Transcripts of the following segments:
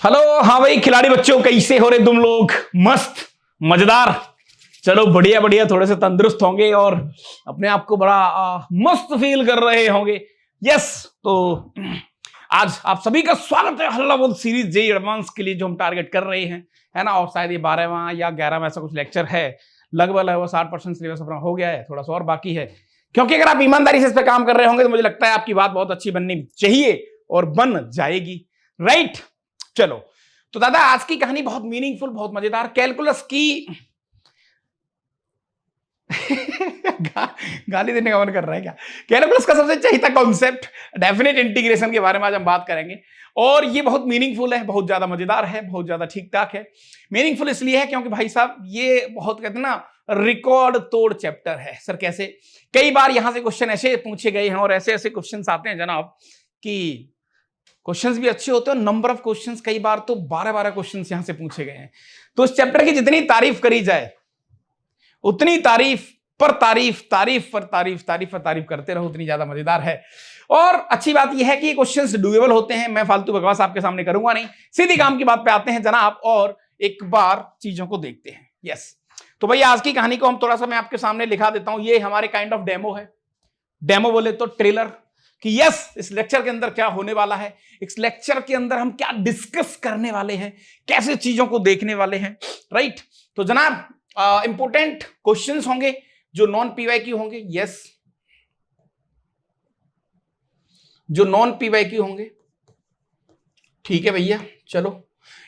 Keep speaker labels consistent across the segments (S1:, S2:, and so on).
S1: Hello. हाँ भाई खिलाड़ी बच्चों, कैसे हो रहे तुम लोग? मस्त, मजेदार। चलो बढ़िया बढ़िया, थोड़े से तंदुरुस्त होंगे और अपने आप को बड़ा मस्त फील कर रहे होंगे। यस, तो आज आप सभी का स्वागत है हल्ला बोल सीरीज जेईई एडवांस के लिए, जो हम टारगेट कर रहे हैं, है ना। और शायद ये 12वां या 11वां ऐसा कुछ लेक्चर है। लगभग 60% सिलेबस अपना हो गया है, थोड़ा सा और बाकी है। क्योंकि अगर आप ईमानदारी से इस पर काम कर रहे होंगे तो मुझे लगता है आपकी बात बहुत अच्छी बननी चाहिए और बन जाएगी, राइट। चलो तो दादा, आज की कहानी बहुत मीनिंगफुल, बहुत मजेदार। कैलकुलस की गाली देने का मन कर रहा है क्या? कैलकुलस का सबसे चाहिए कॉन्सेप्ट डेफिनेट इंटीग्रेशन के बारे में आज हम बात करेंगे। और ये बहुत मीनिंगफुल है, बहुत ज्यादा मजेदार है, बहुत ज्यादा ठीक ठाक है। मीनिंगफुल इसलिए है क्योंकि भाई साहब ये बहुत कहते हैं ना, रिकॉर्ड तोड़ चैप्टर है। सर कैसे? कई बार यहां से क्वेश्चन ऐसे पूछे गए हैं और ऐसे ऐसे क्वेश्चन आते हैं जनाब कि क्वेश्चंस भी अच्छे होते हैं। नंबर ऑफ क्वेश्चंस कई बार तो 12-12 क्वेश्चंस यहां से पूछे गए हैं। तो इस चैप्टर की जितनी तारीफ करी जाए उतनी तारीफ पर तारीफ, तारीफ पर तारीफ, तारीफ पर तारीफ करते रहो, उतनी ज्यादा मजेदार है। और अच्छी बात यह है कि ये क्वेश्चंस डुएबल होते हैं। मैं फालतू बकवास आपके सामने करूंगा नहीं, सीधी काम की बात पे आते हैं जनाब और एक बार चीजों को देखते हैं। यस, तो भैया आज की कहानी को हम थोड़ा सा मैं आपके सामने लिखा देता हूं। ये हमारे काइंड ऑफ डेमो है। डेमो बोले तो ट्रेलर कि यस, इस लेक्चर के अंदर क्या होने वाला है, इस लेक्चर के अंदर हम क्या डिस्कस करने वाले हैं, कैसे चीजों को देखने वाले हैं, राइट। तो जनाब इंपोर्टेंट क्वेश्चंस होंगे जो नॉन पीवाईक्यू होंगे। यस, जो नॉन पीवाईक्यू होंगे, ठीक है भैया। चलो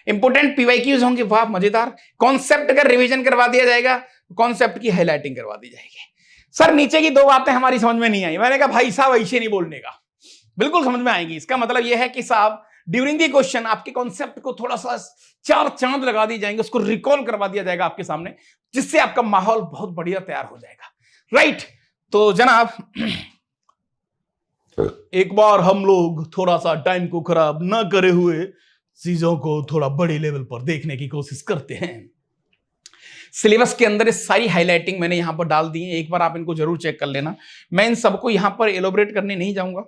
S1: इंपोर्टेंट पीवाईक्यूज होंगे, वाह मजेदार। कॉन्सेप्ट का रिवीजन करवा दिया जाएगा, कॉन्सेप्ट की हाईलाइटिंग करवा दी जाएगी। सर नीचे की दो बातें हमारी समझ में नहीं आई। मैंने कहा भाई साहब ऐसे नहीं बोलने का, बिल्कुल समझ में आएगी। इसका मतलब यह है कि साहब ड्यूरिंग दी क्वेश्चन आपके कॉन्सेप्ट को थोड़ा सा चार चांद लगा दी जाएंगे, उसको रिकॉल करवा दिया जाएगा आपके सामने, जिससे आपका माहौल बहुत बढ़िया तैयार हो जाएगा, राइट। तो जनाब एक बार हम लोग थोड़ा सा टाइम को खराब ना करे हुए चीजों को थोड़ा बड़े लेवल पर देखने की कोशिश करते हैं। सिलेबस के अंदर इस सारी हाईलाइटिंग मैंने यहां पर डाल दी है, एक बार आप इनको जरूर चेक कर लेना। मैं इन सबको यहां पर एलोबरेट करने नहीं जाऊंगा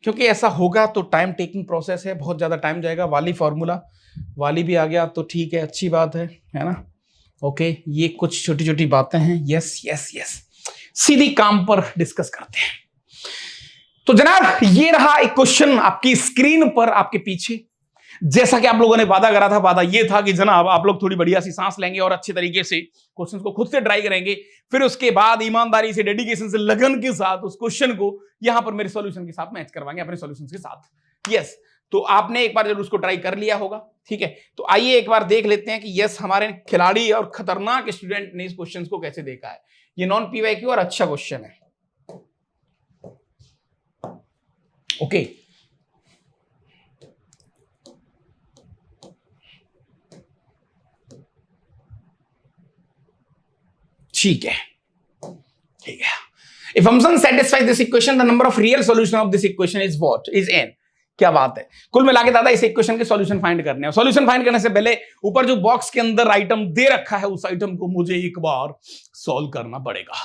S1: क्योंकि ऐसा होगा तो टाइम टेकिंग प्रोसेस है, बहुत ज्यादा टाइम जाएगा। वाली फॉर्मूला वाली भी आ गया तो ठीक है, अच्छी बात है ना। ओके, ये कुछ छोटी छोटी बातें हैं। यस यस यस, सीधी काम पर डिस्कस करते हैं। तो जनाब ये रहा एक क्वेश्चन आपकी स्क्रीन पर, आपके पीछे। जैसा कि आप लोगों ने वादा करा था, वादा ये था कि जनाब आप लोग थोड़ी बढ़िया सी सांस लेंगे और अच्छे तरीके से क्वेश्चन को खुद से ट्राई करेंगे, फिर उसके बाद ईमानदारी से, डेडिकेशन से, लगन के साथ उस क्वेश्चन को यहां पर मेरे सॉल्यूशन के साथ मैच करवाएंगे, अपने सॉल्यूशन के साथ। यस, तो आपने एक बार जरूर उसको ट्राई कर लिया होगा, ठीक है। तो आइए एक बार देख लेते हैं कि यस हमारे खिलाड़ी और खतरनाक स्टूडेंट ने इस क्वेश्चन को कैसे देखा है। ये नॉन पीवाईक्यू और अच्छा क्वेश्चन है। ओके, ठीक है, ठीक है। If function satisfies this equation, the number of real solution of this equation is what? Is n. क्या बात है। कुल मिला के दादा इस इक्वेशन के सॉल्यूशन फाइंड करने हैं। सॉल्यूशन फाइंड करने से पहले ऊपर जो बॉक्स के अंदर आइटम दे रखा है, उस आइटम को मुझे एक बार सॉल्व करना पड़ेगा।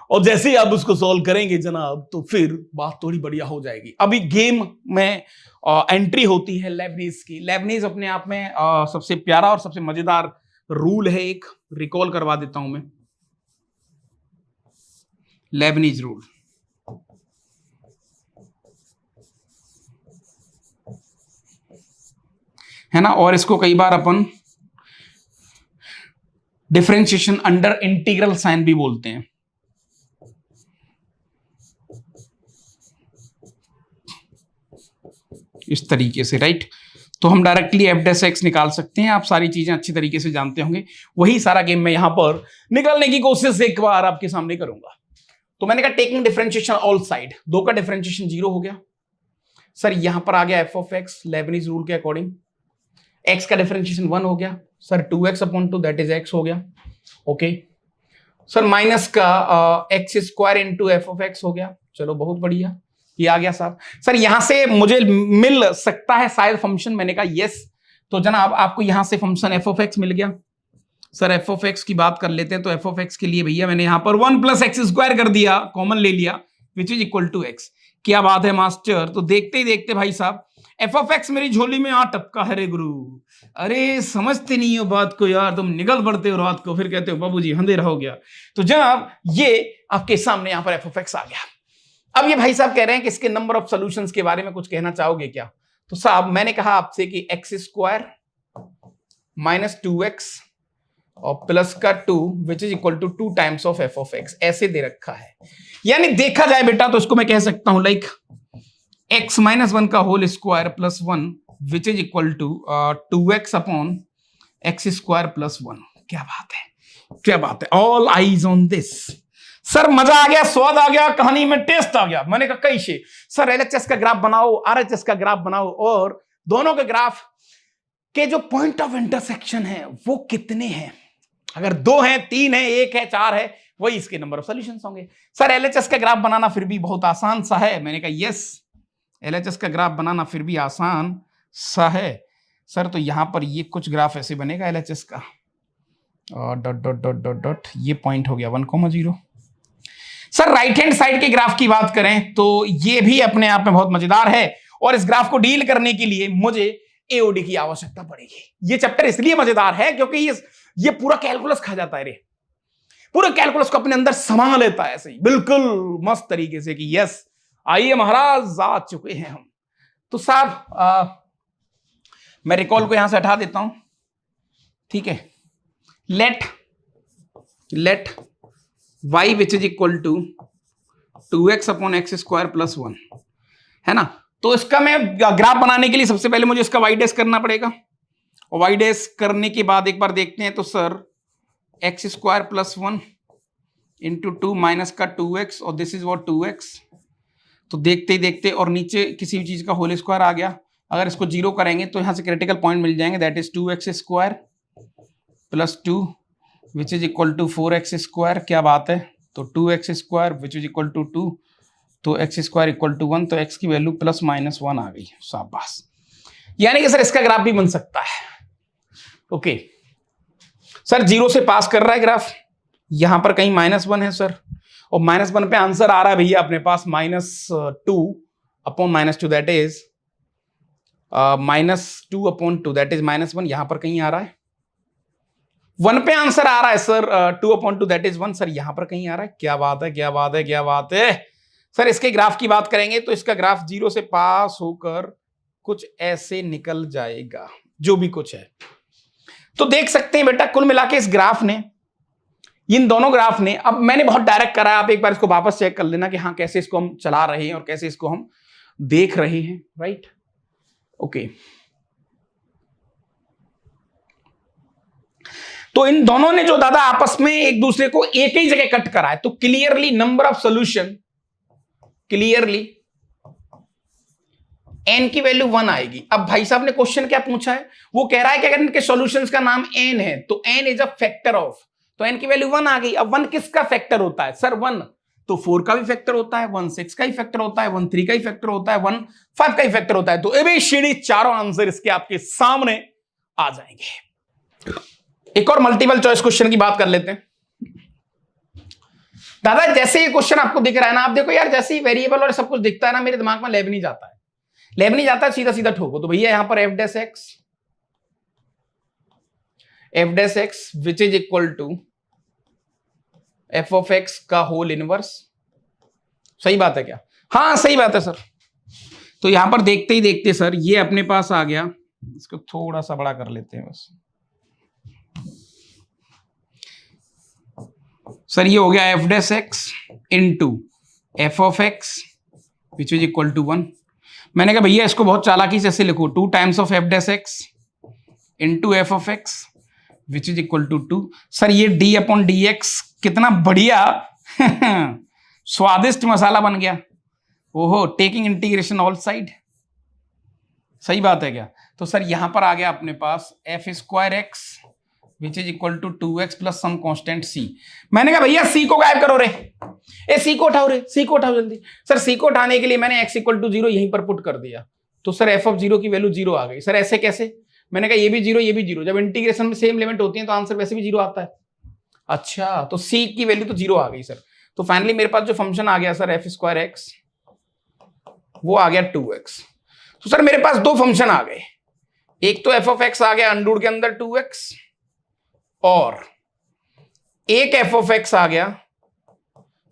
S1: और जैसे ही आप उसको सॉल्व करेंगे जनाब, तो फिर बात थोड़ी बढ़िया हो जाएगी। अभी गेम में एंट्री होती है लेबनीज की। लेबनीज अपने आप में सबसे प्यारा और सबसे मजेदार रूल है। एक रिकॉल करवा देता हूं मैं, लेबनीज रूल। है ना, और इसको कई बार अपन डिफरेंशिएशन अंडर इंटीग्रल साइन भी बोलते हैं। इस तरीके से, राइट। तो हम डायरेक्टली एफ डैश एक्स निकाल सकते हैं। आप सारी चीजें अच्छी तरीके से जानते होंगे। वही सारा गेम मैं यहां पर निकालने की कोशिश एक बार आपके सामने करूंगा। तो मैंने कहा टेकिंग डिफरेंशिएशन ऑल साइड, दो का डिफरेंशिएशन 0 हो गया। सर यहां पर आ गया F of x Lebanese rule के अकॉर्डिंग। एक्स का डिफरेंशिएशन 1 हो गया। Sir 2x/2 that is x हो गया। ओके सर, माइनस का x square into f of x हो गया। चलो बहुत बढ़िया, ये आ गया साहब। सर यहां से मुझे मिल सकता है शायद फंक्शन। मैंने कहा यस। तो जनाब आपको यहां से फंक्शन एफ ऑफ एक्स मिल गया। सर एफ ऑफ एक्स की बात कर लेते हैं। तो एफ ऑफ एक्स के लिए भैया मैंने यहां पर 1 + x² कर दिया, कॉमन ले लिया, which is equal to x. क्या बात है मास्टर। तो देखते ही देखते भाई साहब एफ ऑफ एक्स मेरी झोली में आ टपका है रे गुरु। अरे समझते नहीं हो बात को यार, तुम निकल पड़ते हो रात को, फिर कहते हो बाबूजी अंधेरा हो गया। तो जनाब ये आपके सामने यहां पर एफ ऑफ एक्स आ गया। अब ये भाई साहब कह रहे हैं कि इसके नंबर ऑफ सॉल्यूशंस के बारे में कुछ कहना चाहोगे क्या? तो साहब मैंने कहा आपसे कि एक्स स्क्वायर माइनस 2x और प्लस का 2 which is equal to 2 times of f of x, ऐसे दे रखा है। यानी देखा जाए बेटा तो इसको मैं कह सकता हूं लाइक x माइनस 1 का whole square plus 1 which is equal to 2x upon x square plus 1। क्या बात है, क्या बात है। All eyes on this. Sir मजा आ गया, स्वाद आ गया, कहानी में टेस्ट आ गया। मैंने कहा कैसे सर? एलएचएस का ग्राफ बनाओ, आरएचएस का ग्राफ बनाओ और दोनों के ग्राफ के जो पॉइंट ऑफ इंटरसेक्शन है वो कितने हैं। अगर 2 हैं, 3 है, 1 है, 4 है, वही इसके नंबर ऑफ सॉल्यूशंस होंगे। सर एलएचएस का ग्राफ बनाना फिर भी बहुत आसान सा है। मैंने कहा यस, एलएचएस का ग्राफ बनाना फिर भी आसान सा है सर। तो यहां पर ये कुछ ग्राफ ऐसे बनेगा एलएचएस का, और dot dot dot dot dot, ये पॉइंट हो गया 1,0। सर राइट हैंड साइड के ग्राफ की बात करें तो ये भी अपने आप में बहुत मजेदार है, और इस ग्राफ को डील करने के लिए मुझे एओडी की आवश्यकता पड़ेगी। ये चैप्टर इसलिए मजेदार है क्योंकि ये पूरा कैलकुलस खा जाता है रे, पूरा कैलकुलस को अपने अंदर समा लेता है ऐसे ही बिल्कुल मस्त तरीके से कि यस आइए महाराज आ चुके हैं हम। तो साहब मैं रिकॉल को यहां से हटा देता हूं, ठीक है। Let y which is equal to 2x upon x square plus 1 है ना। तो इसका मैं ग्राफ बनाने के लिए सबसे पहले मुझे इसका y डैश करना पड़ेगा, और y डैश करने के बाद एक बार देखते हैं। तो sir x square plus 1 into 2 minus का 2x और दिस इज वॉट 2x। तो देखते ही देखते और नीचे किसी भी चीज का होल स्क्वायर आ गया। अगर इसको 0 करेंगे तो यहां से क्रिटिकल पॉइंट मिल जाएंगे, that is 2x square plus 2 which is equal to 4x square. क्या बात है। तो 2x square which is equal to 2, तो x स्क्वायर इक्वल टू 1, तो x की वैल्यू प्लस माइनस 1 आ गई। शाबाश। यानी कि सर इसका ग्राफ भी बन सकता है। ओके सर 0 से पास कर रहा है ग्राफ, यहां पर कहीं -1 है सर, और -1 पे आंसर आ रहा है भैया अपने पास -2 upon -2 that is -2 upon 2 that is -1। यहां पर कहीं आ रहा है 1 पे आंसर आ रहा है sir 2 upon 2 that is 1। Sir यहां पर कहीं आ रहा है। क्या बात है, क्या बात है, क्या बात है। सर इसके ग्राफ की बात करेंगे तो इसका ग्राफ 0 से पास होकर कुछ ऐसे निकल जाएगा, जो भी कुछ है। तो देख सकते हैं बेटा कुल मिला के इस ग्राफ ने, इन दोनों ग्राफ ने, अब मैंने बहुत डायरेक्ट करा है, आप एक बार इसको वापस चेक कर लेना कि हाँ कैसे इसको हम चला रहे हैं और कैसे इसको हम देख रहे हैं, राइट। ओके तो इन दोनों ने जो दादा आपस में एक दूसरे को एक ही जगह कट करा है, तो clearly number of solution, clearly n की वैल्यू 1 आएगी। अब भाई साहब ने क्वेश्चन क्या पूछा है, वो कह रहा है कि अगर इनके सॉल्यूशंस का नाम n है तो n is a factor of, तो n की वैल्यू 1 आ गई। अब 1 किसका फैक्टर होता है सर? 1 तो 4 का भी फैक्टर होता है, 1 6 का ही फैक्टर होता है, 1 3 का ही फैक्टर होता है, 1 5 का ही फैक्टर होता है। तो एबीसीडी चारों आंसर इसके आपके सामने आ जाएंगे। एक और मल्टीपल चॉइस क्वेश्चन की बात कर लेते हैं। दादा जैसे ये क्वेश्चन आपको दिख रहा है ना, आप देखो यार जैसे ही वेरिएबल और सब कुछ दिखता है ना, मेरे दिमाग में लैब नहीं जाता है, लैब नहीं जाता है, सीधा सीधा ठोको। तो भैया यहां पर f dash x which is equal to f of x का होल इनवर्स। सही बात है क्या? हाँ सही बात है सर। तो यहां पर देखते ही देखते सर ये अपने पास आ गया, इसको थोड़ा सा बड़ा कर लेते हैं बस। सर ये हो गया f dash x into f of x which is equal to 1। मैंने कहा भैया इसको बहुत चालाकी से ऐसे लिखो, 2 times of f dash x into f of x which is equal to 2। Sir ये डी अपॉन डी एक्स कितना बढ़िया स्वादिष्ट मसाला बन गया। ओहो, टेकिंग इंटीग्रेशन ऑल साइड। सही बात है क्या? तो सर यहां पर आ गया अपने पास f square x which is equal to 2x plus some constant c। मैंने कहा भैया c को गायब करो रे, ए c को उठाओ रे, c को उठाओ जल्दी। सर c को उठाने के लिए मैंने x इक्वल टू 0 यहीं पर पुट कर दिया, तो सर f ऑफ 0 की वैल्यू 0 आ गई। सर ऐसे कैसे? मैंने कहा ये भी 0 ये भी 0, जब इंटीग्रेशन में सेम लिमिट होती है तो आंसर वैसे भी 0 आता है। अच्छा तो c की वैल्यू तो 0 आ गई सर। तो फाइनली मेरे पास जो फंक्शन आ गया सर एफ स्क्वायर एक्स वो आ गया 2x। तो सर मेरे पास दो फंक्शन आ गए, एक तो एफ ऑफ एक्स आ गया अंडर के अंदर 2x, और एक एफ ऑफ एक्स आ गया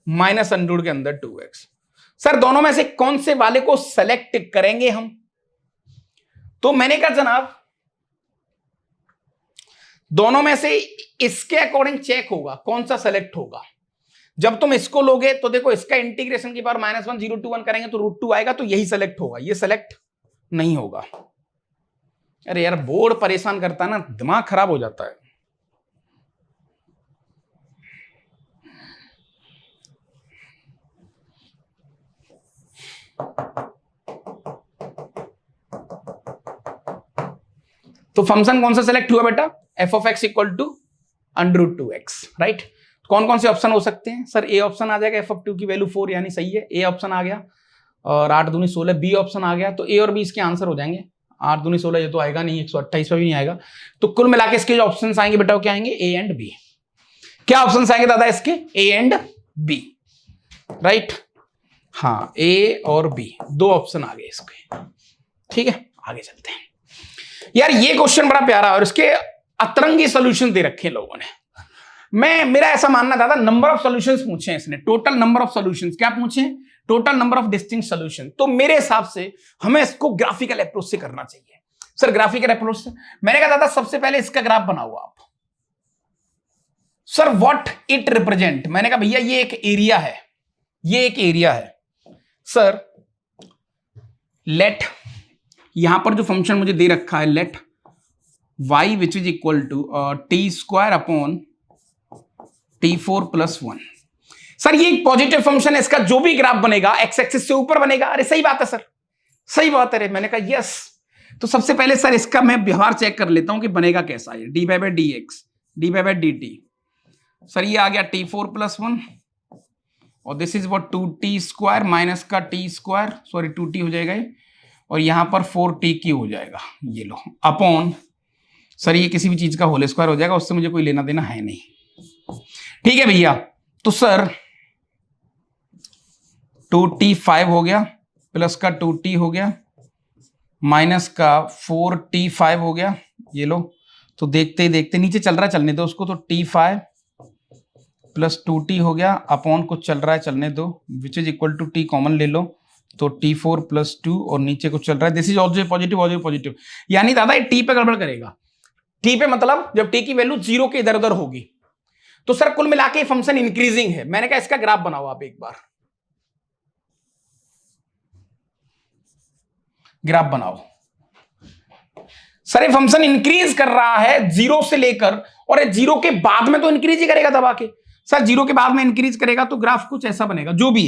S1: माइनस अंडर के अंदर 2x। सर दोनों में से कौन से वाले को सेलेक्ट करेंगे हम? तो मैंने कहा जनाब दोनों में से इसके अकॉर्डिंग चेक होगा कौन सा सेलेक्ट होगा। जब तुम इसको लोगे तो देखो इसका इंटीग्रेशन की पावर -1 0 to 1 करेंगे तो √2 आएगा, तो यही सेलेक्ट होगा, ये सेलेक्ट नहीं होगा। अरे यार बोर्ड परेशान करता है ना, दिमाग खराब हो जाता है। तो फंक्शन कौन सा सेलेक्ट हुआ बेटा? F of x equal to √2x, right. कौन कौन से ऑप्शन हो सकते हैं? सर ए ऑप्शन आ जाएगा, एफ ऑफ 2 की वैल्यू 4 यानी सही है, ए ऑप्शन आ गया, और 8 दूनी 16, बी ऑप्शन आ गया। तो ए और बी इसके आंसर हो जाएंगे। 8 दूनी 16 ये तो आएगा नहीं, 128 पे भी नहीं आएगा। तो कुल मिलाकर इसके जो ऑप्शन आएंगे बेटा वो क्या आएंगे? A and B. क्या ऑप्शन आएंगे दादा इसके? A and B, right. हाँ ए और बी दो ऑप्शन आ गए इसके, ठीक है। आगे चलते हैं। यार ये क्वेश्चन बड़ा प्यारा और इसके अतरंगी सॉल्यूशन दे रखे लोगों ने। मेरा ऐसा मानना दादा नंबर ऑफ सॉल्यूशंस पूछे इसने, टोटल नंबर ऑफ सॉल्यूशंस। क्या पूछे? Total number of distinct solution. तो मेरे हिसाब से हमें इसको ग्राफिकल अप्रोच से करना चाहिए। सर ग्राफिकल अप्रोच से मैंने कहा दादा सबसे पहले इसका ग्राफ बनाओ आप। Sir what it represent? मैंने कहा भैया ये एक एरिया है, ये एक एरिया है। सर लेट, यहां पर जो फंक्शन मुझे दे रखा है let y which is equal to t² upon t4 + 1। Sir ये एक पॉजिटिव फंक्शन है, इसका जो भी ग्राफ बनेगा एक्स एक्सिस से ऊपर बनेगा। अरे सही बात है सर, सही बात है। मैंने कहा यस। तो सबसे पहले सर इसका मैं व्यवहार चेक कर लेता हूं कि बनेगा कैसा है। dy/dx dy/dt। सर ये आ गया t4 + 1 और this is what 2t² minus का t², सॉरी 2t हो जाएगा ये, और यहां पर 4t³ हो जाएगा, ये लो, अपॉन सर ये किसी भी चीज का होल स्क्वायर हो जाएगा, उससे मुझे कोई लेना देना है नहीं, ठीक है भैया। तो सर 2t5 हो गया प्लस का 2t हो गया माइनस का 4t5 हो गया, ये लो। तो देखते ही देखते नीचे चल रहा है, चलने दो उसको। तो t5 + 2t हो गया अपॉन कुछ चल रहा है, चलने दो, which is equal to t common ले लो तो t4 + 2 और नीचे कुछ चल रहा है, दिस इज ऑल्सो पॉजिटिव। यानी दादा ये t पे गड़बड़ करेगा। t पे मतलब जब t की वैल्यू 0 के इधर उधर होगी। तो सर कुल मिला के फंक्शन इंक्रीजिंग है। मैंने कहा इसका ग्राफ बनाओ आप एक बार, ग्राफ बनाओ। सर ये फंक्शन इंक्रीज कर रहा है 0 से लेकर, और 0 के बाद में तो इंक्रीज ही करेगा दबा के। सर 0 के बाद में इंक्रीज करेगा तो ग्राफ कुछ ऐसा बनेगा, जो भी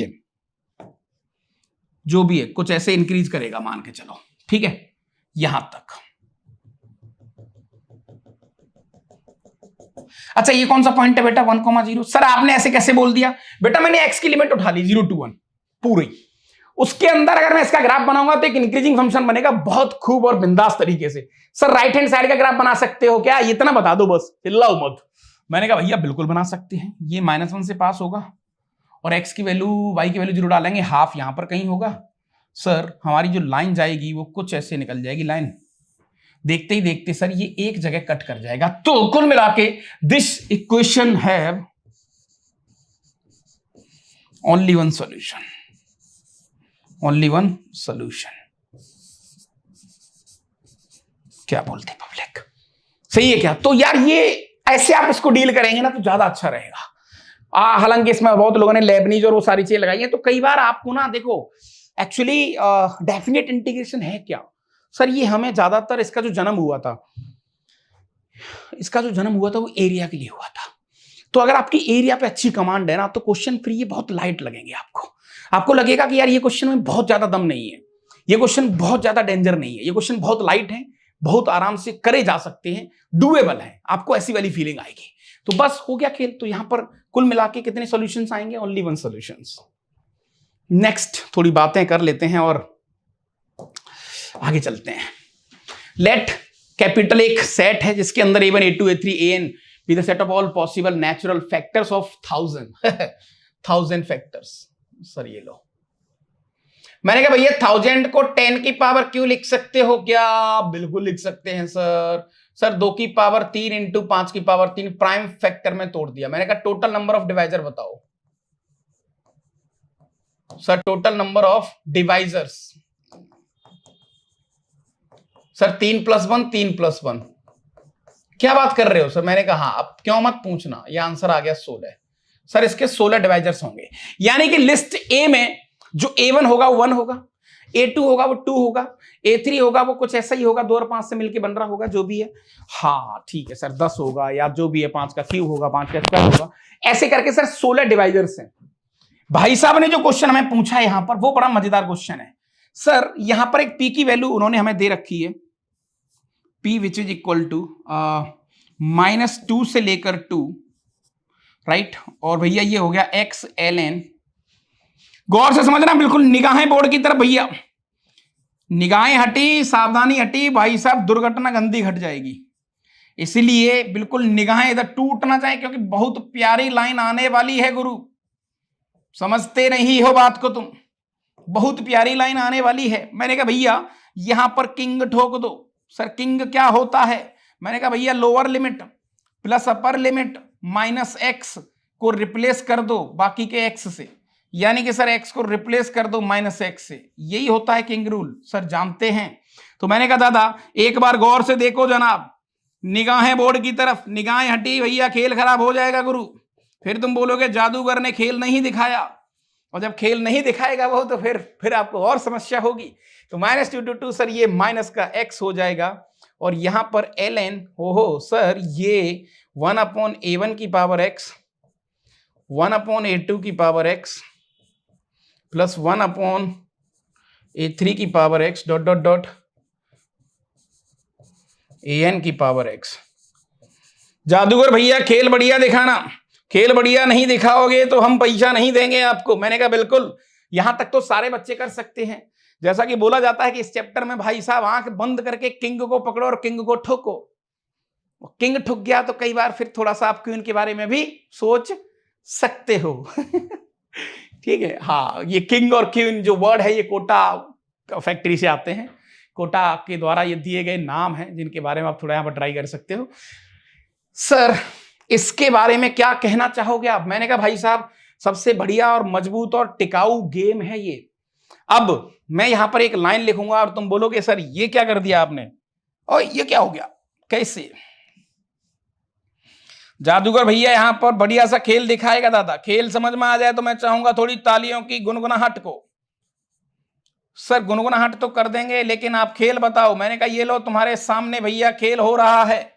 S1: है कुछ ऐसे इंक्रीज करेगा, मान के चलो, ठीक है, यहां तक। अच्छा ये कौन सा पॉइंट है बेटा? 1,0। सर आपने ऐसे कैसे बोल दिया? बेटा मैंने x की लिमिट उठा ली 0 to 1 पूरी, उसके अंदर अगर मैं इसका ग्राफ बनाऊंगा तो एक इंक्रीजिंग फंक्शन बनेगा बहुत खूब और बिंदास तरीके से। सर राइट हैंड साइड का ग्राफ बना सकते हो क्या? इतना बता दो बस, चिल्लाओ मत। मैंने कहा भैया बिल्कुल बना सकते हैं। ये -1 से पास होगा और x की वैल्यू y की वैल्यू 0 डालेंगे, हाफ यहां पर कहीं होगा। सर हमारी जो लाइन जाएगी वो कुछ ऐसे निकल जाएगी लाइन, देखते ही देखते सर ये एक जगह कट कर जाएगा। तो कुल मिला के this equation have only one solution, only one solution. क्या बोलते पब्लिक, सही है क्या? तो यार ये ऐसे आप इसको डील करेंगे ना तो ज्यादा अच्छा रहेगा। हालांकि इसमें बहुत लोगों ने लेबनीज और वो सारी चीजें लगाई हैं, तो कई बार आपको ना देखो एक्चुअली डेफिनेट इंटीग्रेशन है क्या। सर ये हमें ज्यादातर इसका जो जन्म हुआ था वो एरिया के लिए हुआ था। तो अगर आपकी एरिया पे अच्छी कमांड है ना तो क्वेश्चन फिर ये बहुत लाइट लगेंगे आपको लगेगा कि यार ये क्वेश्चन में बहुत ज्यादा दम नहीं है, ये क्वेश्चन बहुत ज्यादा डेंजर नहीं है, ये क्वेश्चन बहुत लाइट है, बहुत आराम से करे जा सकते हैं, डूएबल है, आपको ऐसी वाली फीलिंग आएगी। तो बस हो गया खेल। तो यहां पर कुल मिला के कितने सॉल्यूशंस आएंगे? Only one solutions. नेक्स्ट थोड़ी बातें कर लेते हैं और आगे चलते हैं। लेट कैपिटल एक सेट है जिसके अंदर A1 A2 A3 AN be the set of all possible natural factors of 1000 factors. Sir ये लो, मैंने कहा भैया 1000 को 10 की पावर क्यों लिख सकते हो क्या? बिल्कुल लिख सकते हैं सर। सर 2 की पावर 3 इंटू 5 की पावर 3 प्राइम फैक्टर में तोड़ दिया। मैंने कहा टोटल नंबर ऑफ डिवाइजर बताओ sir, total number of divisors. Sir 3 + 1 3 + 1। क्या बात कर रहे हो सर? मैंने कहा अब क्यों मत पूछना, ये आंसर आ गया 16। सर इसके 16 डिवाइजर्स होंगे, यानी कि लिस्ट ए में जो A1 होगा वो 1 होगा, A2 होगा वो 2 होगा, A3 होगा वो कुछ ऐसा ही होगा, 2 और 5 से मिलकर बन रहा होगा जो भी है। हाँ ठीक है सर, 10 होगा या जो भी है, 5 का क्यूब होगा, 5 का स्क्वायर होगा, ऐसे करके सर 16 डिवाइजर्स हैं। भाई साहब ने जो क्वेश्चन हमें पूछा है यहां पर वो बड़ा मजेदार क्वेश्चन है सर। यहां पर एक पी की वैल्यू उन्होंने हमें दे रखी है, P which is equal to -2 से लेकर 2, राइट। और भैया ये हो गया x ln। गौर से समझना, बिल्कुल निगाहें बोर्ड की तरफ भैया, निगाहें हटी, सावधानी हटी, भाई साहब दुर्घटना गंदी घट जाएगी, इसलिए बिल्कुल निगाहें इधर टूट ना जाए, क्योंकि बहुत प्यारी लाइन आने वाली है गुरु। समझते नहीं हो बात को तुम, बहुत प्यारी लाइन आने वाली है। मैंने कहा भैया यहां पर किंग ठोक दो। सर किंग क्या होता है? मैंने कहा भैया lower limit plus upper limit minus x को रिप्लेस कर दो बाकी के एक्स से, यानी कि सर एक्स को रिप्लेस कर दो माइनस एक्स से, यही होता है किंग रूल। सर जानते हैं। तो मैंने कहा दादा एक बार गौर से देखो जनाब, निगाहें बोर्ड की तरफ, निगाहें हटी भैया, खेल खराब हो जाएगा गुरु। फिर तुम बोलोगे जादूगर ने खेल नहीं दिखाया, और जब खेल नहीं दिखाएगा वो तो फिर आपको और समस्या होगी। तो -2 सर ये माइनस का x हो जाएगा, और यहां पर ln हो सर ये 1/a1 की पावर x 1/a2 की पावर x प्लस 1/a3 की power x dot dot dot an की पावर x। जादूगर भैया खेल बढ़िया दिखाना, खेल बढ़िया नहीं दिखाओगे तो हम पैसा नहीं देंगे आपको। मैंने कहा बिल्कुल, यहां तक तो सारे बच्चे कर सकते हैं। जैसा कि बोला जाता है कि इस चैप्टर में भाई साहब आंख बंद करके किंग को पकड़ो और किंग को ठोको। किंग ठुक गया तो कई बार फिर थोड़ा सा आप क्वीन के बारे में भी सोच सकते हो। ठीक है, हाँ ये किंग और क्वीन जो वर्ड है ये कोटा फैक्ट्री से आते हैं, कोटा के द्वारा ये दिए गए नाम हैं जिनके बारे में आप थोड़ा यहां पर ट्राई कर सकते हो। सर इसके बारे में क्या कहना चाहोगे आप? मैंने कहा भाई साहब सबसे बढ़िया और मजबूत और टिकाऊ गेम है ये। अब मैं यहां पर एक लाइन लिखूंगा और तुम बोलोगे सर ये क्या कर दिया आपने, और ये क्या हो गया, कैसे? जादूगर भैया यहां पर बढ़िया सा खेल दिखाएगा दादा। खेल समझ में आ जाए तो मैं चाहूंगा थोड़ी तालियों की गुनगुनाहट को। सर गुनगुनाहट तो कर देंगे, लेकिन आप खेल बताओ। मैंने कहा ये लो तुम्हारे सामने भैया खेल हो रहा है,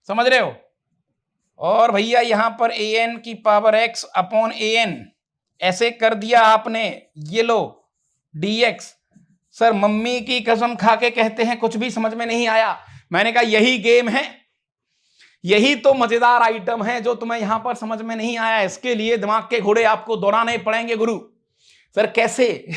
S1: समझ रहे हो। और भैया यहां पर an की पावर x अपॉन an ऐसे कर दिया आपने, ये लो dx। सर मम्मी की कसम खा के कहते हैं कुछ भी समझ में नहीं आया। मैंने कहा यही गेम है, यही तो मजेदार आइटम है जो तुम्हें यहां पर समझ में नहीं आया। इसके लिए दिमाग के घोड़े आपको दौड़ाने पड़ेंगे गुरु। सर कैसे?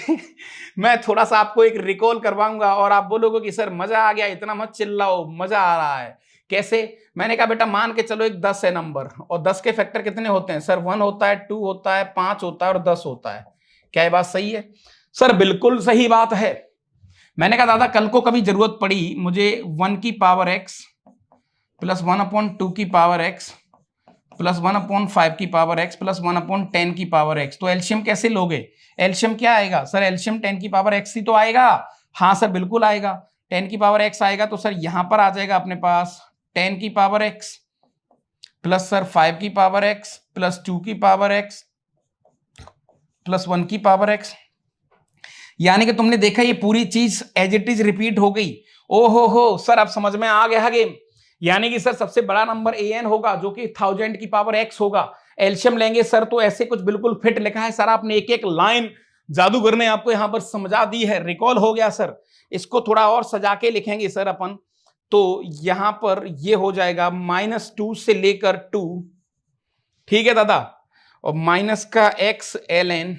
S1: मैं थोड़ा सा आपको एक रिकॉल करवाऊंगा और आप बोलोगे कि सर मजा आ गया, इतना मत चिल्लाओ, मजा आ रहा है। कैसे? मैंने कहा बेटा मान के चलो एक 10 है नंबर, और 10 के फैक्टर कितने होते हैं? सर 1 होता है, 2 होता है, 5 होता है और 10 होता है। क्या ये बात सही है? सर बिल्कुल सही बात है। मैंने कहा दादा कल को कभी जरूरत पड़ी मुझे 1 की पावर x प्लस 1/2 की पावर x प्लस 1/5 की पावर x प्लस 1/10 की पावर x, तो एलसीएम कैसे लोगे? एलसीएम क्या आएगा? सर एलसीएम 10 की पावर x ही तो आएगा। हाँ सर बिल्कुल आएगा, 10 की पावर x आएगा, तो सर यहां पर आ जाएगा अपने पास 10 की पावर x प्लस सर 5 की पावर x प्लस 2 की पावर x प्लस 1 की पावर x। यानी कि तुमने देखा ये पूरी चीज एज इट इज रिपीट हो गई। ओहो हो सर अब समझ में आ गया गेम। यानी कि सर सबसे बड़ा नंबर an होगा जो कि 1000 की पावर x होगा। एलसीएम लेंगे सर तो ऐसे कुछ बिल्कुल फिट लिखा है सर, आपने एक एक लाइन जादूगर ने आपको यहां पर समझा दी है, रिकॉल हो गया सर। इसको थोड़ा और सजा के लिखेंगे सर अपन, तो यहां पर ये हो जाएगा -2 से लेकर 2, ठीक है दादा, और माइनस का x ln,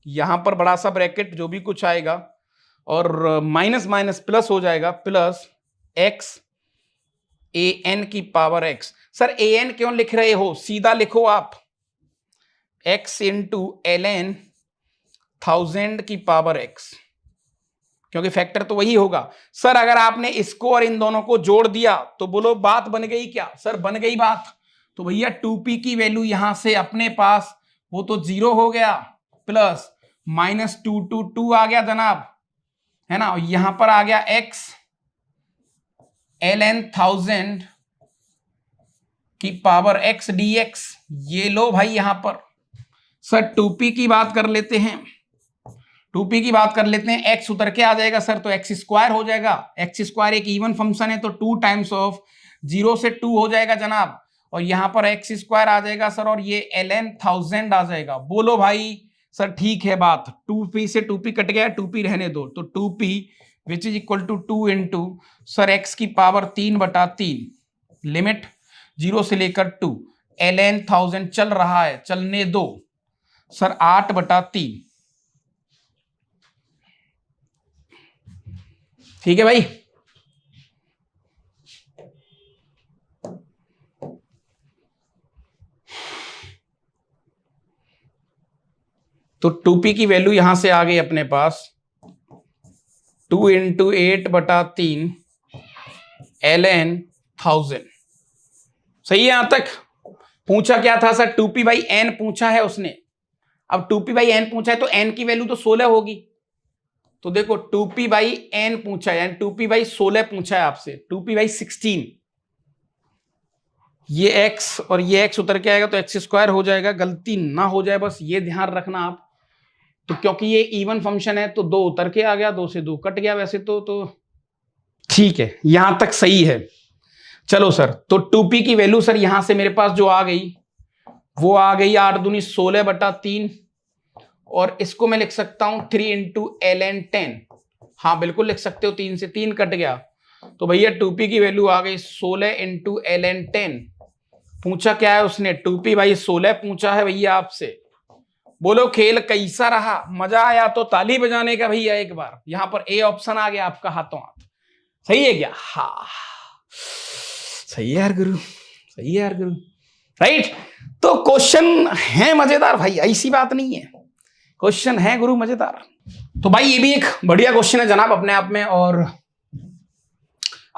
S1: यहां पर बड़ा सा ब्रैकेट जो भी कुछ आएगा, और माइनस माइनस प्लस हो जाएगा, प्लस x an की पावर x। सर an क्यों लिख रहे हो? सीधा लिखो आप x इंटू ln 1000 की पावर x, क्योंकि फैक्टर तो वही होगा। सर अगर आपने इसको और इन दोनों को जोड़ दिया तो बोलो बात बन गई क्या? सर बन गई बात। तो भैया 2p की वैल्यू यहां से अपने पास वो तो 0 हो गया, प्लस -2 to 2 आ गया जनाब, है ना। और यहां पर आ गया x ln 1000 की पावर x dx। ये लो भाई यहां पर सर 2p की बात कर लेते हैं, 2p की बात कर लेते हैं, x उतर के आ जाएगा सर तो x स्क्वायर हो जाएगा। x स्क्वायर एक इवन फंक्शन है तो 2 टाइम्स ऑफ 0 से 2 हो जाएगा जनाब, और यहां पर x स्क्वायर आ जाएगा सर, और ये ln 1000 आ जाएगा। बोलो भाई सर ठीक है बात। 2p से 2p कट गया, 2p रहने दो, तो 2p which is equal to 2 into sir x की पावर 3/3 लिमिट 0 से लेकर 2 ln 1000 चल रहा है, चलने दो सर 8/3। ठीक है भाई। तो 2p की वैल्यू यहां से आ गई अपने पास 2 इंटू 8/3 ln 1000। सही है यहां तक? पूछा क्या था सर? 2p/n पूछा है उसने। अब 2p/n पूछा है तो n की वैल्यू तो 16 होगी। तो देखो 2p/n पूछा है, यानी 2p/16 पूछा है आपसे, 2p/16। ये x और ये x उतर के आएगा तो x स्क्वायर हो जाएगा, गलती ना हो जाए बस ये ध्यान रखना आप। तो क्योंकि ये इवन फंक्शन है तो 2 उतर के आ गया, 2 से 2 कट गया वैसे तो ठीक है, यहां तक सही है। चलो सर, तो 2p की वैल्यू सर यहां से मेरे पास जो आ गई वो आ गई 8 दूनी 16/3, और इसको मैं लिख सकता हूं 3 इंटू ln 10। हाँ बिल्कुल लिख सकते हो, 3 से 3 कट गया, तो भैया 2p की वैल्यू आ गई 16 इंटू ln 10। पूछा क्या है उसने? 2p/16 पूछा है भैया आपसे। बोलो खेल कैसा रहा? मजा आया तो ताली बजाने का भैया एक बार। यहां पर ए ऑप्शन आ गया आपका हाथों हाथ। सही है क्या? हाँ सही है यार गुरु, सही है यार गुरु, राइट। तो क्वेश्चन है मजेदार भाई, ऐसी बात नहीं है, क्वेश्चन है गुरु मजेदार। तो भाई ये भी एक बढ़िया क्वेश्चन है जनाब अपने आप में, और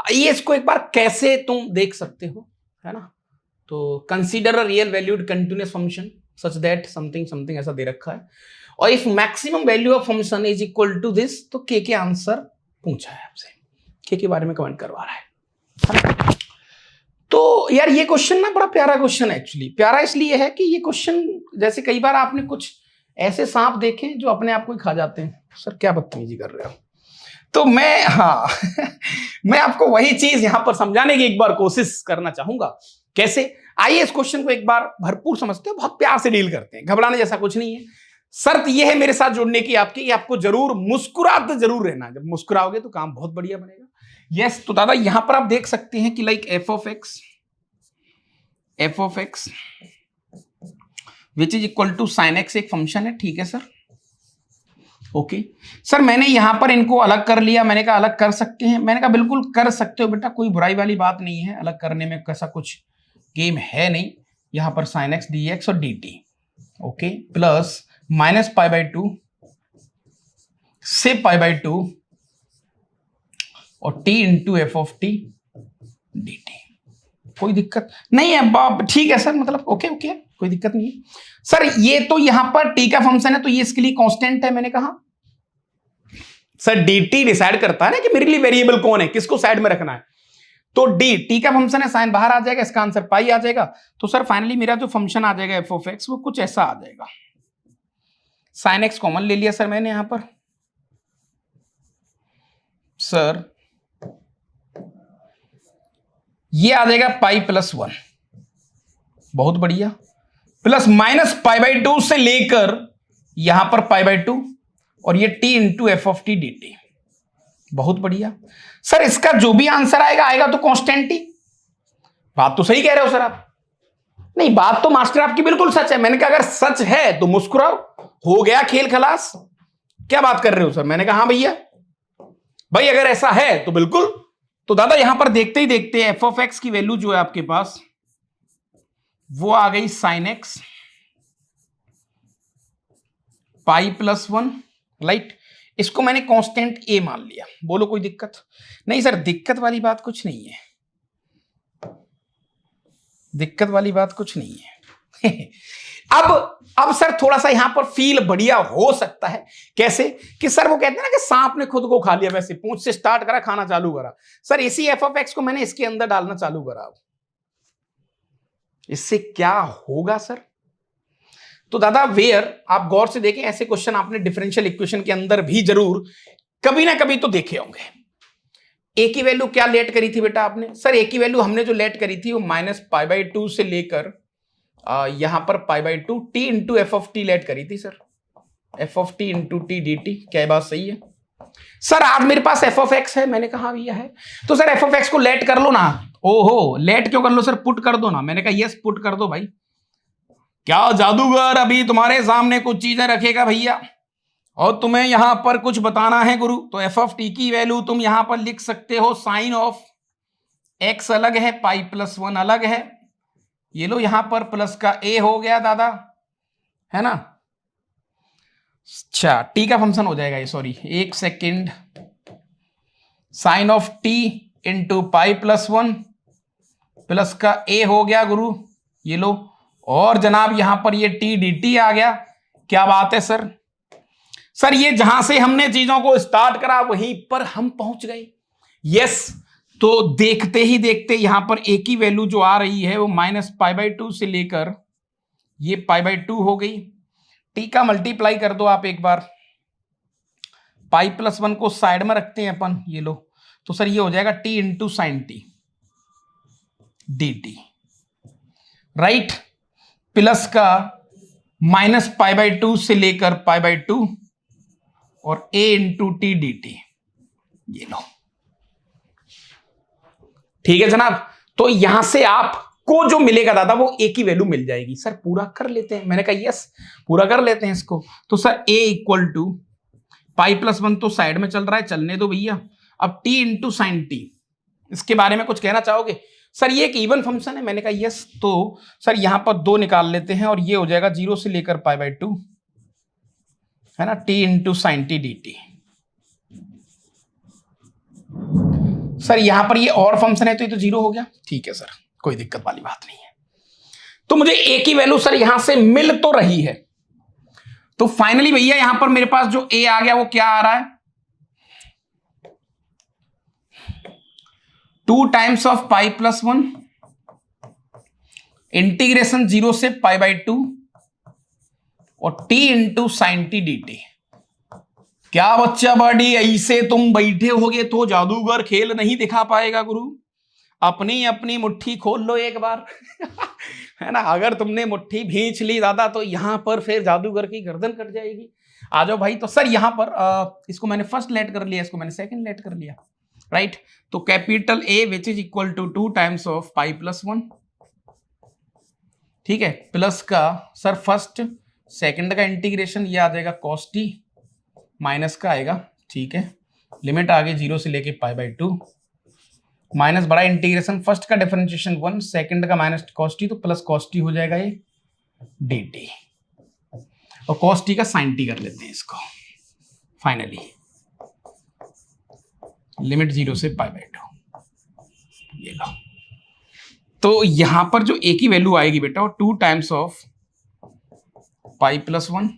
S1: आइए इसको एक बार कैसे तुम देख सकते हो, है ना। तो consider a real valued continuous function such that something something ऐसा दे रखा है, और if maximum value of function is equal to this, तो के आंसर पूछा है आपसे, के बारे में कमेंट करवा रहा है। तो यार ये क्वेश्चन ना बड़ा प्यारा क्वेश्चन है एक्चुअली। प्यारा इसलिए है कि ये क्वेश्चन, जैसे कई बार आपने कुछ ऐसे सांप देखे जो अपने आप को ही खा जाते हैं। सर क्या बदतमीजी कर रहे हो? तो मैं मैं आपको वही चीज यहां पर समझाने की एक बार कोशिश करना चाहूंगा। कैसे? आइए इस क्वेश्चन को एक बार भरपूर समझते हैं, बहुत प्यार से डील करते हैं, घबराने जैसा कुछ नहीं है। शर्त यह है मेरे साथ जुड़ने की आपकी कि आपको जरूर मुस्कुराते जरूर रहना। जब मुस्कुराओगे तो काम बहुत बढ़िया बनेगा। यस, तो दादा यहां पर आप देख सकते हैं कि like f of x which is equal to sin x एक फंक्शन है, ठीक है सर। ओके सर, मैंने यहां पर इनको अलग कर लिया, मैंने कहा अलग कर सकते हैं, मैंने कहा बिल्कुल कर सकते हो बेटा, कोई बुराई वाली बात नहीं है, अलग करने में कैसा कुछ गेम है नहीं। यहां पर sin x dx और dt, ओके, प्लस -π/2 से π/2 और t into f of T dt। कोई दिक्कत नहीं है बाप, ठीक है सर, मतलब ओके ओके, कोई दिक्कत नहीं है सर। ये तो यहां पर t का फंक्शन है तो ये इसके लिए कांस्टेंट है। मैंने कहा सर dt डिसाइड करता है ना कि मेरे लिए वेरिएबल कौन है, किसको साइड में रखना है। तो t का फंक्शन है, साइन बाहर आ जाएगा, इसका आंसर पाई आ जाएगा। तो सर फाइनली मेरा जो फंक्शन आ जाएगा f ऑफ x वो कुछ ऐसा आ जाएगा। साइन x कॉमन ले लिया सर मैंने यहां पर, सर ये आ जाएगा π+1, बहुत बढ़िया, प्लस -π/2 से लेकर यहां पर π/2 और ये t into f of T dt, बहुत बढ़िया। सर इसका जो भी आंसर आएगा तो कांस्टेंट ही। बात तो सही कह रहे हो सर आप। नहीं, बात तो मास्टर आपकी बिल्कुल सच है। मैंने कहा अगर सच है तो मुस्कुराओ, हो गया खेल खलास। क्या बात कर रहे हो सर? मैंने कहा हाँ भैया, भाई अगर ऐसा है तो बिल्कुल। तो दादा यहां पर देखते ही देखते एफ ऑफ एक्स की वैल्यू जो है आपके पास वो आ गई sin x पाई प्लस वन, राइट। इसको मैंने कांस्टेंट ए मान लिया। बोलो कोई दिक्कत? नहीं सर, दिक्कत वाली बात कुछ नहीं है, दिक्कत वाली बात कुछ नहीं है। अब सर थोड़ा सा यहां पर फील बढ़िया हो सकता है। कैसे? कि सर वो कहते हैं ना कि सांप ने खुद को खा लिया, वैसे पूंछ से स्टार्ट करा, खाना चालू करा। सर इसी एफ ऑफ एक्स को मैंने इसके अंदर डालना चालू करा, इससे क्या होगा सर? तो दादा वेयर आप गौर से देखें, ऐसे क्वेश्चन आपने डिफरेंशियल इक्वेशन के अंदर भी जरूर कभी ना कभी तो देखे होंगे। ए की वैल्यू क्या लेट करी थी बेटा आपने? सर ए की वैल्यू हमने जो लेट करी थी वो -π/2 से लेकर यहां पर π/2 t into f of t let करी थी sir, f of t into t d t. क्या बात सही है सर? आज मेरे पास एफ ऑफ एक्स है, मैंने कहा भैया है, तो सर एफ ऑफ एक्स को लेट कर लो ना। ओहो, लेट क्यों कर लो सर? पुट कर दो ना। मैंने कहा यस पुट कर दो भाई। क्या जादूगर अभी तुम्हारे सामने कुछ चीजें रखेगा भैया और तुम्हें यहां पर कुछ बताना है गुरु। तो एफ ऑफ टी की वैल्यू तुम यहां पर लिख सकते हो, साइन ऑफ एक्स अलग है, पाई प्लस वन अलग है। ये लो यहां पर प्लस का ए हो गया दादा, है ना? अच्छा, टी का फंक्शन हो जाएगा ये, सॉरी एक second. Sine of t into pi plus one plus का ए हो गया गुरु, ये लो। और जनाब यहां पर ये टी डी टी आ गया। क्या बात है सर? सर ये जहां से हमने चीजों को स्टार्ट करा वहीं पर हम पहुंच गए। यस, तो देखते ही देखते यहां पर ए की वैल्यू जो आ रही है वो -π/2 से लेकर ये π/2 हो गई। टी का मल्टीप्लाई कर दो आप एक बार, पाई प्लस वन को साइड में रखते हैं अपन, ये लो। तो सर ये हो जाएगा T into sine T d T, right, plus का -π/2 से लेकर π/2 और a into t d T, ये लो। ठीक है जनाब, तो यहां से आपको जो मिलेगा दादा वो a की वैल्यू मिल जाएगी। सर पूरा कर लेते हैं, मैंने कहा यस पूरा कर लेते हैं इसको। तो sir a equal to pi plus one तो साइड में चल रहा है, चलने दो भैया। अब t इंटू साइन टी, इसके बारे में कुछ कहना चाहोगे? सर ये एक इवन फंक्शन है, मैंने कहा यस। तो सर यहां पर 2 निकाल लेते हैं और ये हो जाएगा 0 से लेकर π/2, है ना, t into sine T d T. Sir यहां पर ये और फंक्शन है तो ये तो 0 हो गया। ठीक है सर, कोई दिक्कत वाली बात नहीं है। तो मुझे a की वैल्यू सर यहां से मिल तो रही है। तो फाइनली भैया यहां पर मेरे पास जो a आ गया वो क्या आ रहा है? 2 times of pi plus one integration 0 से π/2 और t into sine T d t. क्या बच्चा बड़ी ऐसे तुम बैठे होगे तो जादूगर खेल नहीं दिखा पाएगा गुरु। अपनी अपनी मुट्ठी खोल लो एक बार। है ना, अगर तुमने मुट्ठी भींच ली दादा तो यहां पर फिर जादूगर की गर्दन कट जाएगी। आ जाओ भाई। तो सर यहां पर इसको मैंने फर्स्ट लेट कर लिया, इसको मैंने सेकंड लेट कर लिया, राइट। तो capital A which is equal to 2 times of pi plus one, ठीक है, प्लस का सर फर्स्ट सेकंड का इंटीग्रेशन ये आ जाएगा cos t, माइनस का आएगा, ठीक है, लिमिट आ गई 0 से लेके π/2, माइनस बड़ा इंटीग्रेशन फर्स्ट का डिफरेंशिएशन 1, सेकंड का माइनस cos t, तो प्लस cos t हो जाएगा ये dt, और cos t का sin t कर लेते हैं इसको। फाइनली लिमिट 0 से π/2, ये लो। तो यहां पर जो a की वैल्यू आएगी बेटा वो 2 times of pi plus one,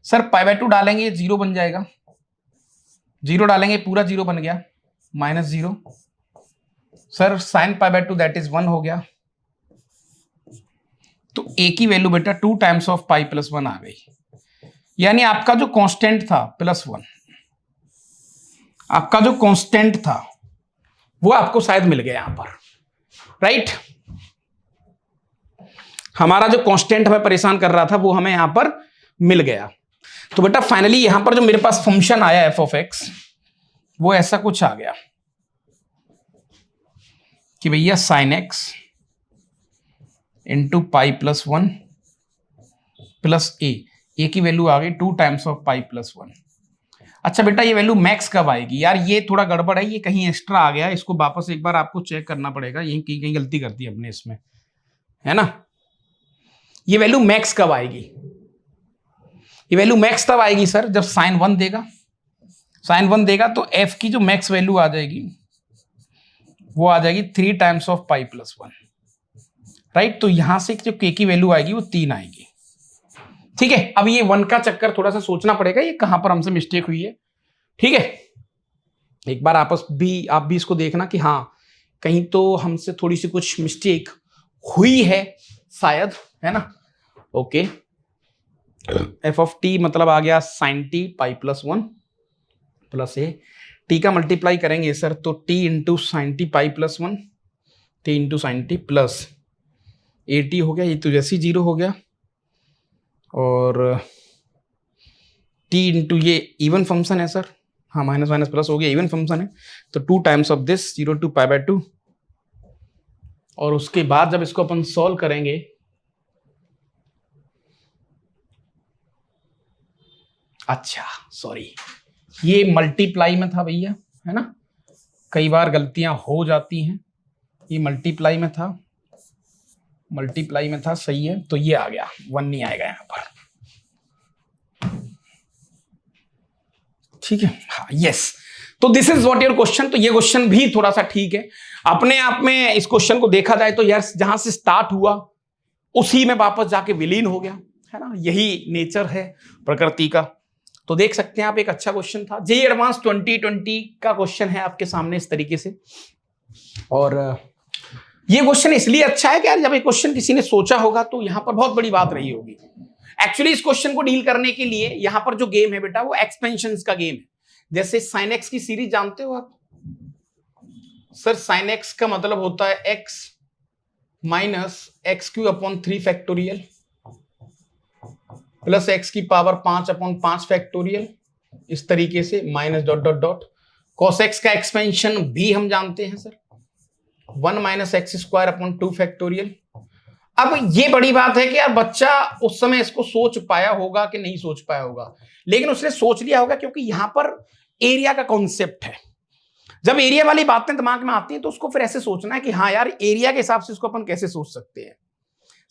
S1: sir π/2 डालेंगे 0 बन जाएगा, 0 डालेंगे पूरा 0 बन गया, -0, सर साइन π/2 दैट इज 1 हो गया। तो a की वैल्यू बेटा 2 times of pi plus one आ गई, यानी आपका जो कांस्टेंट था +1, आपका जो कांस्टेंट था वो आपको शायद मिल गया यहां पर, राइट। हमारा जो कांस्टेंट हमें परेशान कर रहा था वो हमें यहां पर मिल गया। तो बेटा फाइनली यहां पर जो मेरे पास फंक्शन आया एफ ऑफ एक्स वो ऐसा कुछ आ गया कि भैया sine x into pi plus one plus a की वैल्यू आ गई 2 times of pi plus one. अच्छा बेटा ये वैल्यू मैक्स कब आएगी? यार ये थोड़ा गड़बड़ है, ये कहीं एक्स्ट्रा आ गया, इसको वापस एक बार आपको चेक करना पड़ेगा, यही कहीं गलती कर दी अपने इसमें, है ना। ये वैल्यू मैक्स कब आएगी? ये वैल्यू मैक्स तब आएगी सर जब साइन 1 देगा, साइन 1 देगा तो एफ की जो मैक्स वैल्यू आ जाएगी वो आ जाएगी 3 times of pi plus 1, right. तो यहां से जो के की वैल्यू आएगी वो 3 आएगी, ठीक है। अब ये 1 का चक्कर थोड़ा सा सोचना पड़ेगा, ये कहां पर हमसे मिस्टेक हुई है, ठीक है। एक बार आप भी इसको देखना कि हाँ कहीं तो हमसे थोड़ी सी कुछ मिस्टेक हुई है शायद, है ना। ओके, एफ ऑफ टी मतलब आ गया sine t pi plus 1 plus a, t का मल्टीप्लाई करेंगे सर तो t into sine t pi plus 1, t into sine t plus a t हो गया, ये तो जैसे ही 0 हो गया, और टी इंटू ये इवन फंक्शन है सर, हाँ माइनस माइनस प्लस हो गया, इवन फंक्शन है तो 2 times of this 0 to pi by 2, और उसके बाद जब इसको अपन सॉल्व करेंगे अच्छा सॉरी ये मल्टीप्लाई में था भैया, है ना, कई बार गलतियां हो जाती हैं, ये मल्टीप्लाई में था, मल्टीप्लाई में था, सही है। तो ये आ गया 1 नहीं आएगा यहां पर, ठीक है, हाँ यस। तो this is what your question. तो ये क्वेश्चन भी थोड़ा सा ठीक है अपने आप में, इस क्वेश्चन को देखा जाए तो यार जहां से स्टार्ट हुआ उसी में वापस जाके विलीन हो गया, है ना, यही नेचर है प्रकृति का। तो देख सकते हैं आप, एक अच्छा क्वेश्चन था, जेईई एडवांस 2020 का क्वेश्चन है आपके सामने इस तरीके से। और ये क्वेश्चन इसलिए अच्छा है कि यार जब ये क्वेश्चन किसी ने सोचा होगा तो यहां पर बहुत बड़ी बात रही होगी। एक्चुअली इस क्वेश्चन को डील करने के लिए यहां पर जो गेम है बेटा वो एक्सपेंशंस का गेम है। जैसे साइन एक्स की सीरीज जानते हो आप सर, साइन एक्स का मतलब होता है x minus x Q upon 3 factorial plus x की पावर 5 अपॉन 5 फैक्टोरियल, इस तरीके से minus dot dot dot. Cos x का एक्सपेंशन भी हम जानते हैं sir, 1 minus x square upon 2 factorial. अब ये बड़ी बात है कि यार बच्चा उस समय इसको सोच पाया होगा कि नहीं सोच पाया होगा, लेकिन उसने सोच लिया होगा क्योंकि यहां पर एरिया का कॉन्सेप्ट है। जब एरिया वाली बातें दिमाग में आती हैं तो उसको फिर ऐसे सोचना है कि हाँ यार एरिया के हिसाब से इसको अपन कैसे सोच सकते हैं।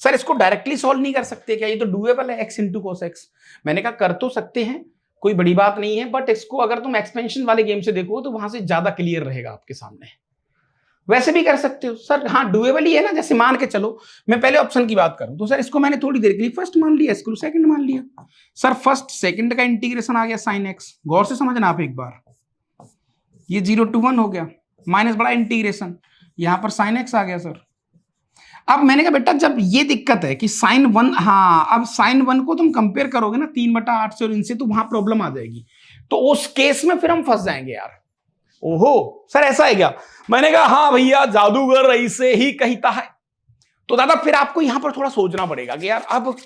S1: सर इसको डायरेक्टली सॉल्व नहीं कर सकते क्या, ये तो डूएबल है एक्स इंटू कोस एक्स। मैंने कहा कर तो सकते हैं, कोई बड़ी बात नहीं है, बट इसको अगर तुम एक्सपेंशन वाले गेम से देखो तो वहां से ज्यादा क्लियर रहेगा आपके सामने। वैसे भी कर सकते हो सर, हाँ डूएबल ही है ना। जैसे मान के चलो मैं पहले ऑप्शन की बात करूं तो सर इसको मैंने थोड़ी देर के लिए फर्स्ट मान लिया, इसको सेकंड मान लिया। सर फर्स्ट सेकंड का इंटीग्रेशन आ गया साइन एक्स, गौर से समझना आप एक बार, ये 0 to 1 हो गया, माइनस बड़ा इंटीग्रेशन, यहां पर साइन एक्स आ गया सर। अब मैंने कहा बेटा जब ये दिक्कत है कि साइन 1, हाँ अब साइन 1 को तुम कंपेयर करोगे ना 3/8 से और इनसे, तो वहां प्रॉब्लम आ जाएगी। तो उस केस में फिर हम फंस जाएंगे यार। ओहो सर ऐसा है क्या? मैंने कहा हाँ भैया जादूगर ऐसे ही कहता है। तो दादा फिर आपको यहां पर थोड़ा सोचना पड़ेगा कि यार अब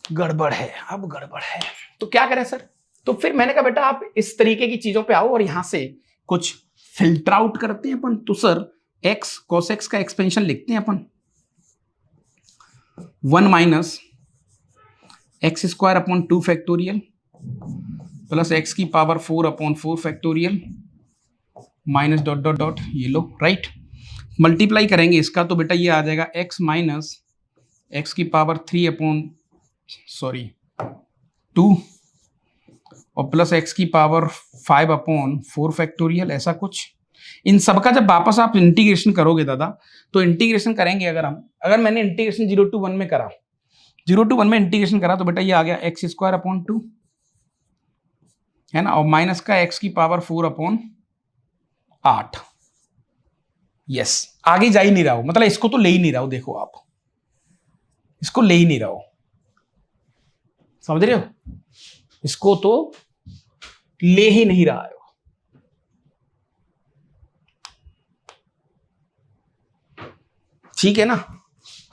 S1: गड़बड़ है, अब गड़बड़ है, तो क्या करें सर? तो फिर मैंने कहा बेटा आप इस तरीके की चीजों पे आओ और यहां से कुछ फिल्टर आउट करते हैं अपन। तो सर एक्स कॉस एक्स का एक्सपेंशन लिखते हैं अपन, 1 minus x square upon 2 factorial plus x की power 4 upon 4 factorial minus dot dot dot, ये लो राइट। मल्टीप्लाई करेंगे इसका तो बेटा ये आ जाएगा एक्स माइनस एक्स की पावर 3 अपॉन 2 और प्लस एक्स की पावर 5 अपॉन 4 फैक्टोरियल, ऐसा कुछ। इन सब का जब वापस आप इंटीग्रेशन करोगे दादा, तो इंटीग्रेशन करेंगे अगर मैंने इंटीग्रेशन 0 to 1 में करा, 0 to 1 में इंटीग्रेशन करा तो बेटा ये आ गया एक्स स्क्वायर अपॉन 2, है ना, और माइनस का एक्स की पावर 4 अपॉन 8। यस, आगे जा ही नहीं रहा हो, मतलब इसको तो ले ही नहीं रहा हो, देखो आप इसको ले ही नहीं रहा हो, समझ रहे हो, इसको तो ले ही नहीं रहा है। ठीक है ना।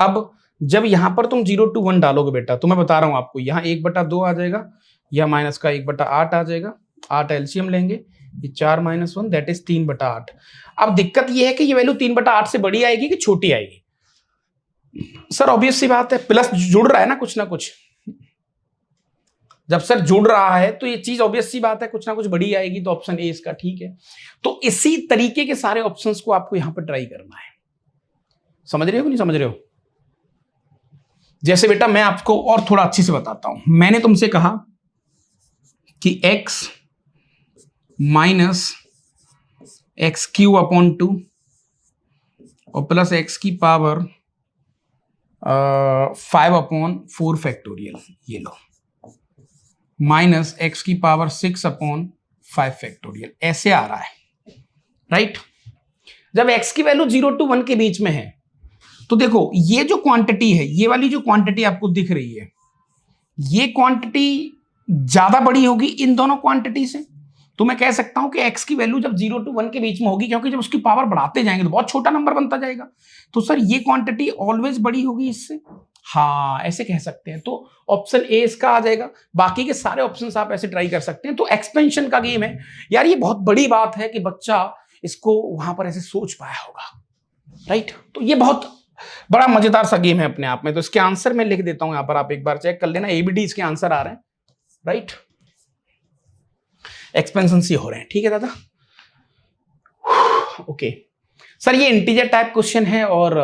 S1: अब जब यहां पर तुम 0 to 1 डालोगे बेटा, तो मैं बता रहा हूं आपको, यहां 1/2 आ जाएगा, यह माइनस का 1/8 आ जाएगा, 8 एलसीएम लेंगे, ये 4 - 1 दैट इज 3/8। अब दिक्कत यह है कि ये वैल्यू 3/8 से बड़ी आएगी कि छोटी आएगी? सर ऑब्वियस सी बात है, प्लस जुड़ रहा है ना कुछ ना कुछ, जब सर जुड़ रहा है तो ये चीज ऑब्वियस सी बात है कुछ ना कुछ बड़ी आएगी, तो ऑप्शन ए इसका ठीक है। तो इसी तरीके के सारे ऑप्शंस को आपको यहां पर ट्राई करना है। समझ रहे हो कि नहीं समझ रहे हो? जैसे बेटा मैं आपको और थोड़ा अच्छे से बताता हूं, मैंने तुमसे कहा कि x minus x Q upon 2 और प्लस एक्स की पावर 5/4 फैक्टोरियल, ये लो, माइनस एक्स की पावर 6/5 फैक्टोरियल, ऐसे आ रहा है, राइट। जब x की वैल्यू 0 to 1 के बीच में है तो देखो ये जो क्वांटिटी है, ये वाली जो क्वांटिटी आपको दिख रही है, ये क्वांटिटी ज्यादा बड़ी होगी इन दोनों क्वांटिटी से। तो मैं कह सकता हूं कि x की वैल्यू जब 0 to 1 के बीच में होगी, क्योंकि जब उसकी पावर बढ़ाते जाएंगे तो बहुत छोटा नंबर बनता जाएगा, तो सर ये क्वांटिटी ऑलवेज बड़ी होगी इससे। हाँ ऐसे कह सकते हैं। तो ऑप्शन ए इसका आ जाएगा। बाकी के सारे ऑप्शंस आप ऐसे ट्राई कर सकते हैं। तो एक्सपेंशन का गेम है यार, ये बहुत बड़ी बात है कि बच्चा इसको वहां पर ऐसे सोच पाया होगा, राइट। तो ये बहुत बड़ा मजेदार सा गेम है अपने आप में। तो इसके आंसर मैं लिख देता हूं यहां पर, आप एक बार चेक कर लेना, एबीडी इसके आंसर आ रहे हैं, राइट। एक्सपेंशन से हो रहे हैं, ठीक है दादा। ओके सर, ये इंटीजर टाइप क्वेश्चन है और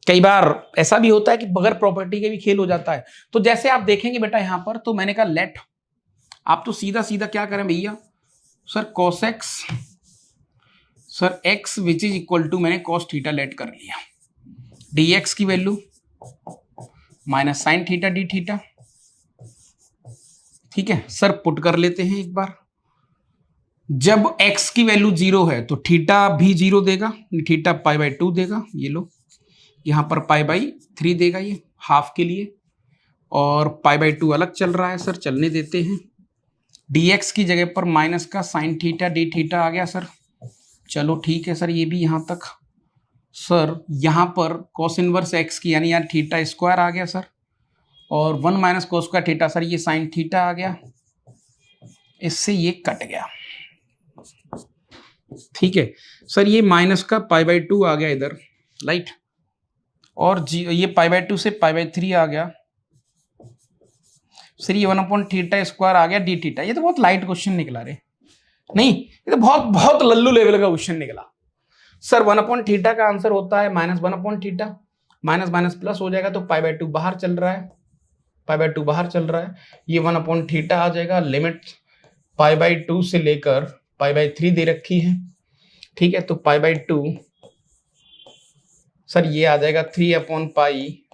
S1: कई बार ऐसा भी होता है कि बगैर प्रॉपर्टी के भी खेल हो जाता है। तो जैसे आप देखेंगे बेटा यहां पर, तो मैंने कहा लेट, आप तो सीधा सीधा क्या करें भैया, sir cos x, sir x which is equal to, मैंने कॉस थीटा लेट कर लिया, डी एक्स की value minus sine theta d theta, ठीक है सर। पुट कर लेते हैं एक बार, जब x की वैल्यू 0 है तो थीटा भी 0 देगा, थीटा π/2 देगा, ये लो, यहां पर π/3 देगा ये हाफ के लिए, और π/2 अलग चल रहा है सर, चलने देते हैं। dx की जगह पर माइनस का साइन थीटा डी थीटा आ गया सर, चलो ठीक है सर, ये भी यहां तक। सर यहां पर cos इनवर्स x की यानी यार थीटा स्क्वायर आ गया सर, और 1 minus cos square theta, sir ये साइन थीटा आ गया, इससे ये कट गया, ठीक है सर। ये माइनस का π/2 आ गया इधर, राइट, और ये π/2 से π/3 आ गया सर, ये 1/θ स्क्वायर आ गया डी थीटा। ये तो बहुत लाइट क्वेश्चन निकला रे, नहीं ये तो बहुत बहुत लल्लू लेवल का क्वेश्चन निकला सर। 1/θ का आंसर होता है -1/θ, माइनस माइनस प्लस हो जाएगा तो π/2 बाहर चल रहा है, π/2 बाहर चल रहा है, ये 1/θ आ जाएगा, लिमिट π/2 से लेकर π/3 दे रखी है, ठीक है। तो π/2 सर ये आ जाएगा 3/π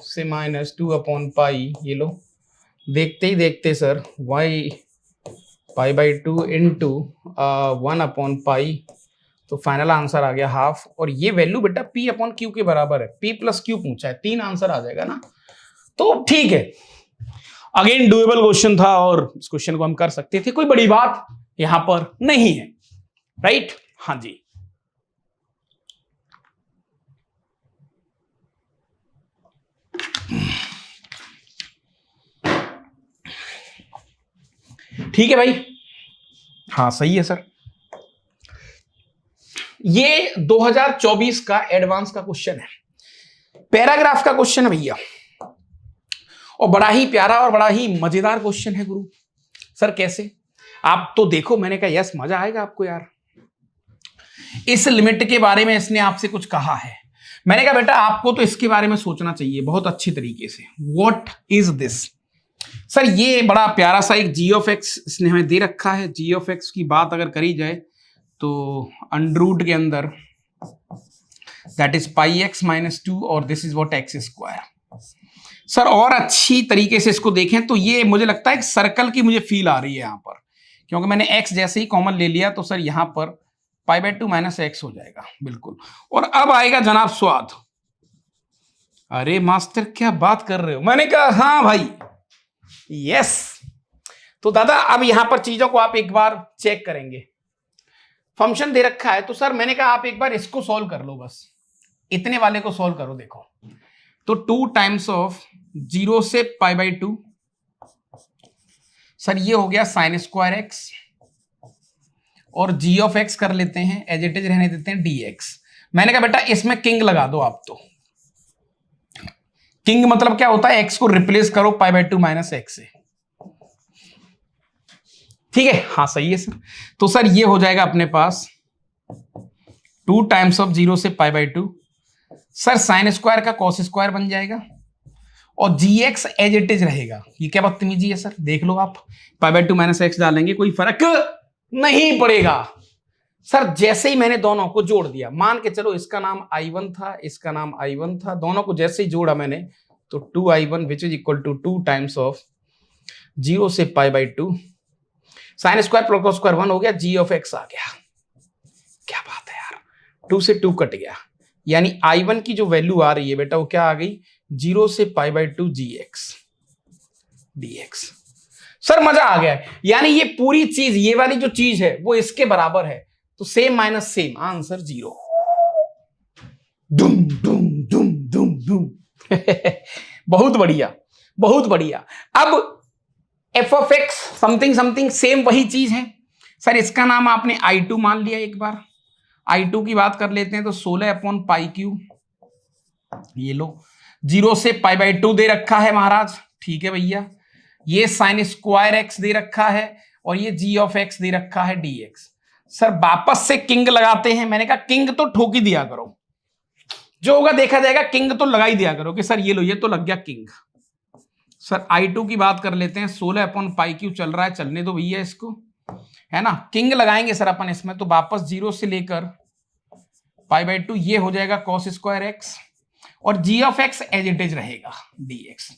S1: से -2/π, ये लो, देखते ही देखते सर y π/2 इंटू 1/π, तो फाइनल आंसर आ गया हाफ। और ये वैल्यू बेटा p/q के बराबर है, p + q पूछा है, 3 आंसर आ जाएगा ना, तो ठीक है। अगेन डुएबल क्वेश्चन था और इस क्वेश्चन को हम कर सकते थे, कोई बड़ी बात यहां पर नहीं है, राइट। हाँ जी, ठीक है भाई, हाँ सही है सर। ये 2024 का एडवांस का क्वेश्चन है, पैराग्राफ का क्वेश्चन है भैया, और बड़ा ही प्यारा और बड़ा ही मजेदार क्वेश्चन है गुरु। सर कैसे, आप तो देखो, मैंने कहा यस मजा आएगा आपको यार। इस लिमिट के बारे में इसने आपसे कुछ कहा है, मैंने कहा बेटा आपको तो इसके बारे में सोचना चाहिए बहुत अच्छी तरीके से। व्हाट इज दिस सर, ये बड़ा प्यारा सा एक g(x) इसने हमें दे रखा है। g(x) की बात अगर करी जाए तो अंडर के अंदर दैट इज πx - 2 और this is what x square. Sir और अच्छी तरीके से इसको देखें तो ये मुझे लगता है एक सर्कल की मुझे फील आ रही है यहाँ पर, क्योंकि मैंने x जैसे ही कॉमन ले लिया तो सर यहाँ पर π/2 - x हो जाएगा, बिल्कुल। और अब आएगा जनाब स्वाद। अरे मास्टर क्या बात कर रहे हो, मैंने कहा हाँ भाई यस। तो दादा अब यहां पर चीजों को आप एक बार चेक करेंगे, फंक्शन दे रखा है, तो सर मैंने कहा आप एक बार इसको सॉल्व कर लो, बस इतने वाले को सॉल्व करो। देखो तो 2 टाइम्स ऑफ 0 से π/2, सर ये हो गया sin स्क्वायर x, और g(x) कर लेते हैं, एज इट इज रहने देते हैं dx। मैंने कहा बेटा इसमें किंग लगा दो आप, तो किंग मतलब क्या होता है, x को रिप्लेस करो π/2 - x से, ठीक है। हाँ सही है सर। तो सर ये हो जाएगा अपने पास 2 टाइम्स ऑफ 0 से π/2, सर साइन स्क्वायर का कॉस स्क्वायर बन जाएगा, और gx एज इट इज रहेगा। ये क्या बदतमीजी है सर, देख लो आप, π/2 माइनस एक्स डालेंगे कोई फर्क नहीं पड़ेगा सर। जैसे ही मैंने दोनों को जोड़ दिया, मान के चलो इसका नाम I1 था, इसका नाम I1 था, दोनों को जैसे ही जोड़ा मैंने तो 2I1 which is equal to 2 times of 0 से π/2 sine square plus cos square 1 हो गया, g ऑफ x आ गया। क्या बात है यार, 2 से 2 कट गया, यानी I1 की जो वैल्यू आ रही है बेटा वो क्या आ गई, 0 से π/2 gx dx। सर मजा आ गया, यानी ये पूरी चीज, ये वाली जो चीज है वो इसके बराबर है, तो सेम माइनस सेम, आंसर 0। दुम दुम दुम दुम दुम बहुत बढ़िया, बहुत बढ़िया। अब F of x something something same वही चीज है सर, इसका नाम आपने I2 मान लिया। एक बार I2 की बात कर लेते हैं तो 16/π3, ये लो 0 से π/2 दे रखा है महाराज, ठीक है भैया। ये साइन स्क्वायर एक्स दे रखा है और ये g ऑफ x दे रखा है dx। सर वापस से किंग लगाते हैं, मैंने कहा किंग तो ठोक ही दिया करो, जो होगा देखा जाएगा, किंग तो लगा ही दिया करो कि सर ये लो, ये तो लग गया किंग। सर I2 की बात कर लेते हैं, 16/π3 चल रहा है, चलने दो भैया इसको, है ना। किंग लगाएंगे सर अपन इसमें, तो वापस 0 से लेकर π/2 ये हो जाएगा कॉस स्क्वायर एक्स और g of x as it is रहेगा dx।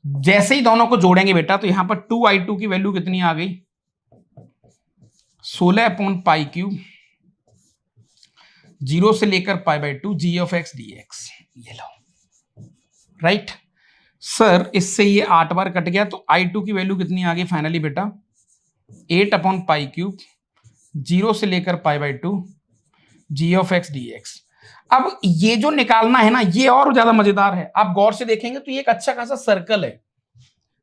S1: जैसे ही दोनों को जोड़ेंगे बेटा तो यहां पर 2I2 की वैल्यू कितनी आ गई, 16/π3 0 से लेकर π/2 g ऑफ x dx, ये लो राइट। सर इससे ये 8 बार कट गया, तो I2 की वैल्यू कितनी आ गई फाइनली बेटा, 8/π3 0 से लेकर π/2 g ऑफ x dx। अब ये जो निकालना है ना, ये और ज्यादा मजेदार है, आप गौर से देखेंगे तो ये एक अच्छा खासा सर्कल है।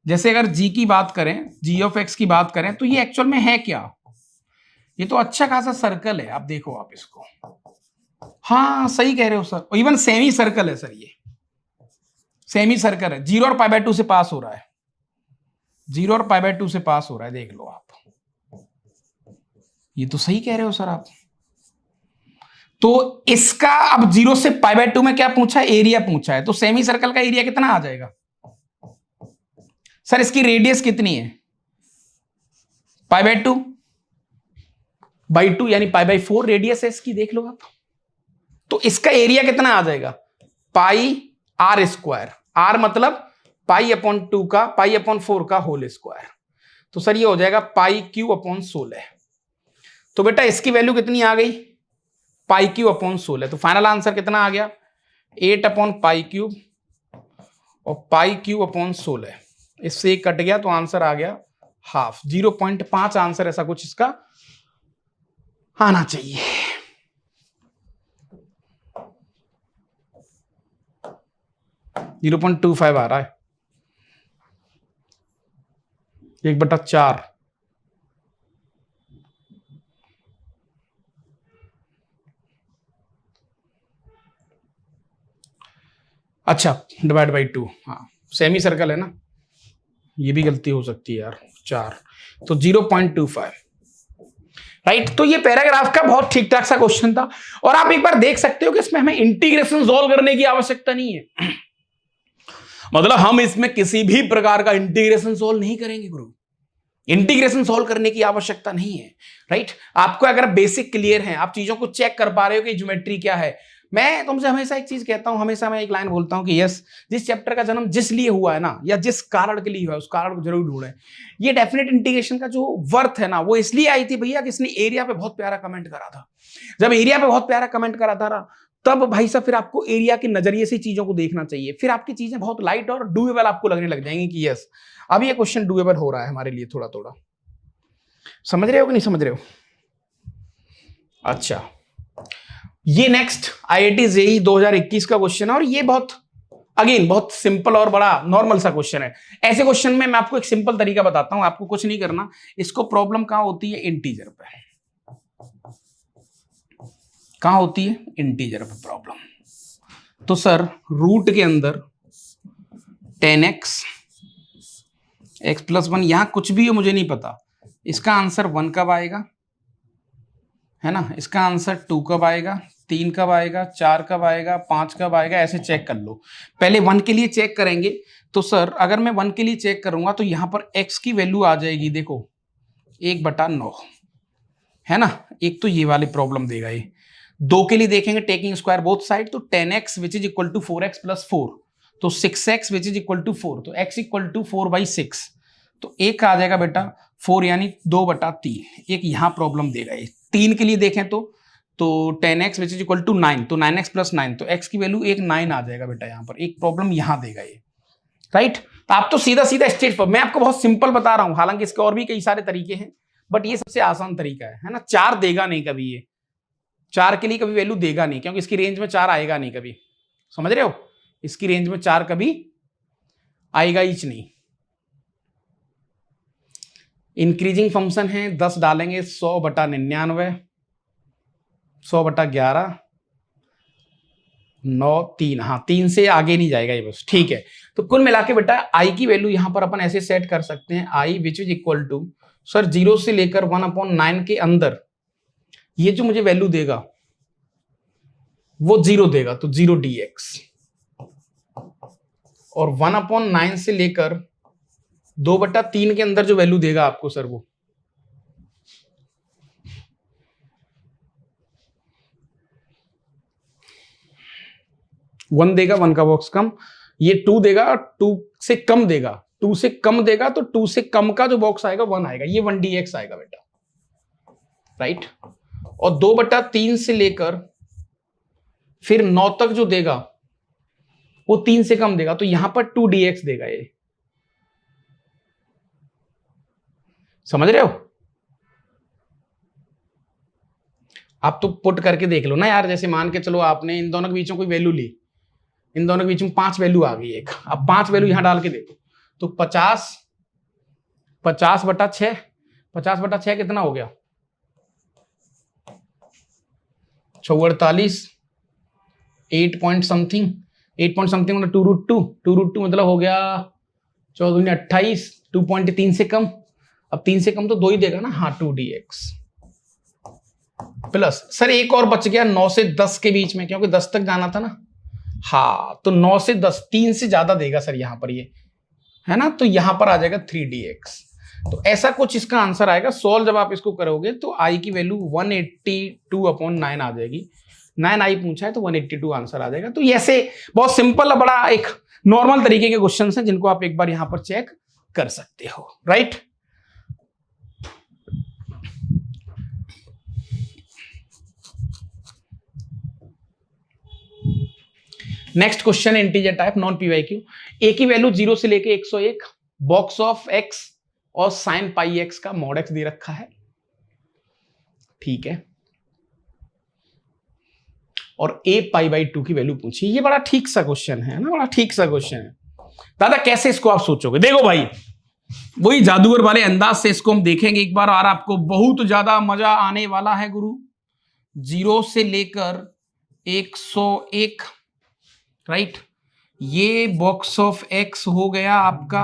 S1: जैसे अगर g की बात करें, g ऑफ x की बात करें, तो ये एक्चुअल में है क्या, ये तो अच्छा खासा सर्कल है। आप देखो आप इसको, हाँ सही कह रहे हो सर, इवन सेमी सर्कल है सर, ये सेमी सर्कल है, 0 और π/2 से पास हो रहा है, 0 और π/2 से पास हो रहा है, देख लो आप, ये तो सही कह रहे हो सर आप। तो इसका अब 0 से π/2 में क्या पूछा है, एरिया पूछा है, तो सेमी सर्कल का एरिया कितना आ जाएगा सर, इसकी रेडियस कितनी है, π/2/2 यानी π/4 रेडियस है इसकी, देख लो आप। तो इसका एरिया कितना आ जाएगा, πr², r मतलब π/2 का, π/4 का होल स्क्वायर, तो सर ये हो जाएगा π3/16। तो बेटा इसकी वैल्यू कितनी आ गई, π3/16। तो फाइनल आंसर कितना आ गया, 8/π3 और π3/16, इससे एक कट गया तो आंसर आ गया हाफ, 0.5 आंसर ऐसा कुछ इसका आना चाहिए। जीरो 0.25 आ रहा है, 1/4। अच्छा डिवाइड बाई 2, हाँ सेमी सर्कल है ना, ये भी गलती हो सकती है यार, 4, तो 0.25 राइट। तो ये पैराग्राफ का बहुत ठीक ठाक सा क्वेश्चन था, और आप एक बार देख सकते हो कि इसमें हमें इंटीग्रेशन सॉल्व करने की आवश्यकता नहीं है। मतलब हम इसमें किसी भी प्रकार का इंटीग्रेशन सॉल्व नहीं करेंगे गुरु, इंटीग्रेशन सॉल्व करने की आवश्यकता नहीं है राइट। आपको अगर बेसिक क्लियर है, आप चीजों को चेक कर पा रहे हो कि ज्योमेट्री क्या है। मैं तुमसे हमेशा एक चीज कहता हूं, हमेशा मैं एक लाइन बोलता हूं कि यस, जिस चैप्टर का जन्म जिस लिए हुआ है ना, या जिस कारण के लिए हुआ है, उस कारण को जरूर ढूंढें। ये डेफिनेट इंटीग्रेशन का जो वर्थ है ना, वो इसलिए आई थी भैया कि इसने एरिया पे बहुत प्यारा कमेंट करा था। जब एरिया पे बहुत प्यारा कमेंट करा था ना, तब भाई साहब फिर आपको एरिया के नजरिए से चीजों को देखना चाहिए, फिर आपकी चीजें बहुत लाइट और डूएबल आपको लगने लग जाएंगी कि यस अब ये क्वेश्चन डूएबल हो रहा है हमारे लिए थोड़ा थोड़ा। समझ रहे हो कि नहीं समझ रहे हो? अच्छा, ये नेक्स्ट IIT JEE 2021 का क्वेश्चन है, और ये बहुत अगेन बहुत सिंपल और बड़ा नॉर्मल सा क्वेश्चन है। ऐसे क्वेश्चन में मैं आपको एक सिंपल तरीका बताता हूं, आपको कुछ नहीं करना। इसको प्रॉब्लम कहां होती है, इंटीजर पे। कहां होती है, इंटीजर पे प्रॉब्लम। तो सर रूट के अंदर 10x x + 1, यहां कुछ भी हो मुझे नहीं पता, इसका आंसर 1 कब आएगा, है ना, इसका आंसर 2 कब आएगा, 3 कब आएगा, 4 कब आएगा, 5 कब आएगा, ऐसे चेक कर लो। पहले 1 के लिए चेक करेंगे। तो सर अगर मैं 1 के लिए चेक करूंगा तो यहां पर x की वैल्यू आ जाएगी, देखो 1/9 है ना। एक तो ये वाली प्रॉब्लम देगा ये। 2 के लिए देखेंगे टेकिंग स्क्वायर बोथ साइड, तो 10x which is equal to 4x plus 4, तो 6x which is equal to 4, तो x इक्वल टू 4/6, तो एक आ जाएगा बेटा 4 यानी 2/3। एक यहाँ प्रॉब्लम देगा ये। 3 के लिए देखें तो 10x which is equal to 9, तो 9x प्लस 9, तो x की वैल्यू एक 9 आ जाएगा बेटा। यहाँ पर एक प्रॉब्लम यहाँ देगा ये, राइट। तो आप तो सीधा सीधा स्ट्रेट, मैं आपको बहुत सिंपल बता रहा हूं, हालांकि इसके और भी कई सारे तरीके हैं, बट ये सबसे आसान तरीका है ना। 4 देगा नहीं कभी, ये 4 के लिए कभी वैल्यू देगा नहीं, क्योंकि इसकी रेंज में 4 आएगा नहीं कभी, समझ रहे हो। इसकी रेंज में 4 कभी आएगा ही नहीं। इंक्रीजिंग फंक्शन है, 10 डालेंगे 100/99, 100/11, 9, 3, हाँ 3 से आगे नहीं जाएगा ये बस, ठीक है। तो कुल मिला के बेटा आई की वैल्यू यहां पर अपन ऐसे सेट कर सकते हैं, I which is equal to sir 0 से लेकर 1/9 के अंदर ये जो मुझे वैल्यू देगा वो 0 देगा, तो 0 dx, और 1/9 से लेकर 2/3 के अंदर जो वैल्यू देगा आपको सर वो 1 देगा, 1 का बॉक्स कम, ये 2 देगा, 2 से कम देगा, 2 से कम देगा, तो 2 से कम का जो बॉक्स आएगा 1 आएगा, ये 1 dx आएगा बेटा, राइट। और 2/3 से लेकर फिर 9 तक जो देगा वो 3 से कम देगा, तो यहां पर 2 dx देगा ये, समझ रहे हो। आप तो पुट करके देख लो ना यार, जैसे मान के चलो आपने इन दोनों के बीच में कोई वैल्यू ली, इन दोनों के बीच में 5 वैल्यू आ गई एक, अब 5 वैल्यू यहां डाल के देखो, तो 50/6, 50/6 कितना हो गया 48, 8 पॉइंट समथिंग मतलब 2√2 मतलब हो गया 14 28, 2.3 से कम, अब 3 से कम तो 2 ही देगा ना, हाँ 2 dx प्लस सर एक और बच गया 9 से 10 के बीच में, क्योंकि 10 तक जाना था ना, हाँ तो 9 से 10 3 से ज्यादा देगा सर यहां पर, ये है ना, तो यहां पर आ जाएगा 3 dx। तो ऐसा कुछ इसका आंसर आएगा। सॉल्व जब आप इसको करोगे तो आई की वैल्यू 182/9 आ जाएगी, 9 आई पूछा है तो 182 आंसर आ जाएगा। तो ये ऐसे बहुत सिंपल बड़ा एक नॉर्मल तरीके के क्वेश्चन हैं जिनको आप एक बार यहां पर चेक कर सकते हो, right. Next question integer type non PYQ. A की वैल्यू 0 से लेके 101, बॉक्स ऑफ x और साइन पाई x का मॉड x दे रखा है, ठीक है, और a π/2 की वैल्यू पूछी। ये बड़ा ठीक सा क्वेश्चन है ना, बड़ा ठीक सा क्वेश्चन है। दादा कैसे इसको आप सोचोगे, देखो भाई वही जादूगर वाले अंदाज से इसको हम देखेंगे एक बार, और आपको बहुत ज्यादा मजा आने वाला है गुरु। 0 से लेकर 101, राइट, ये बॉक्स ऑफ x हो गया आपका,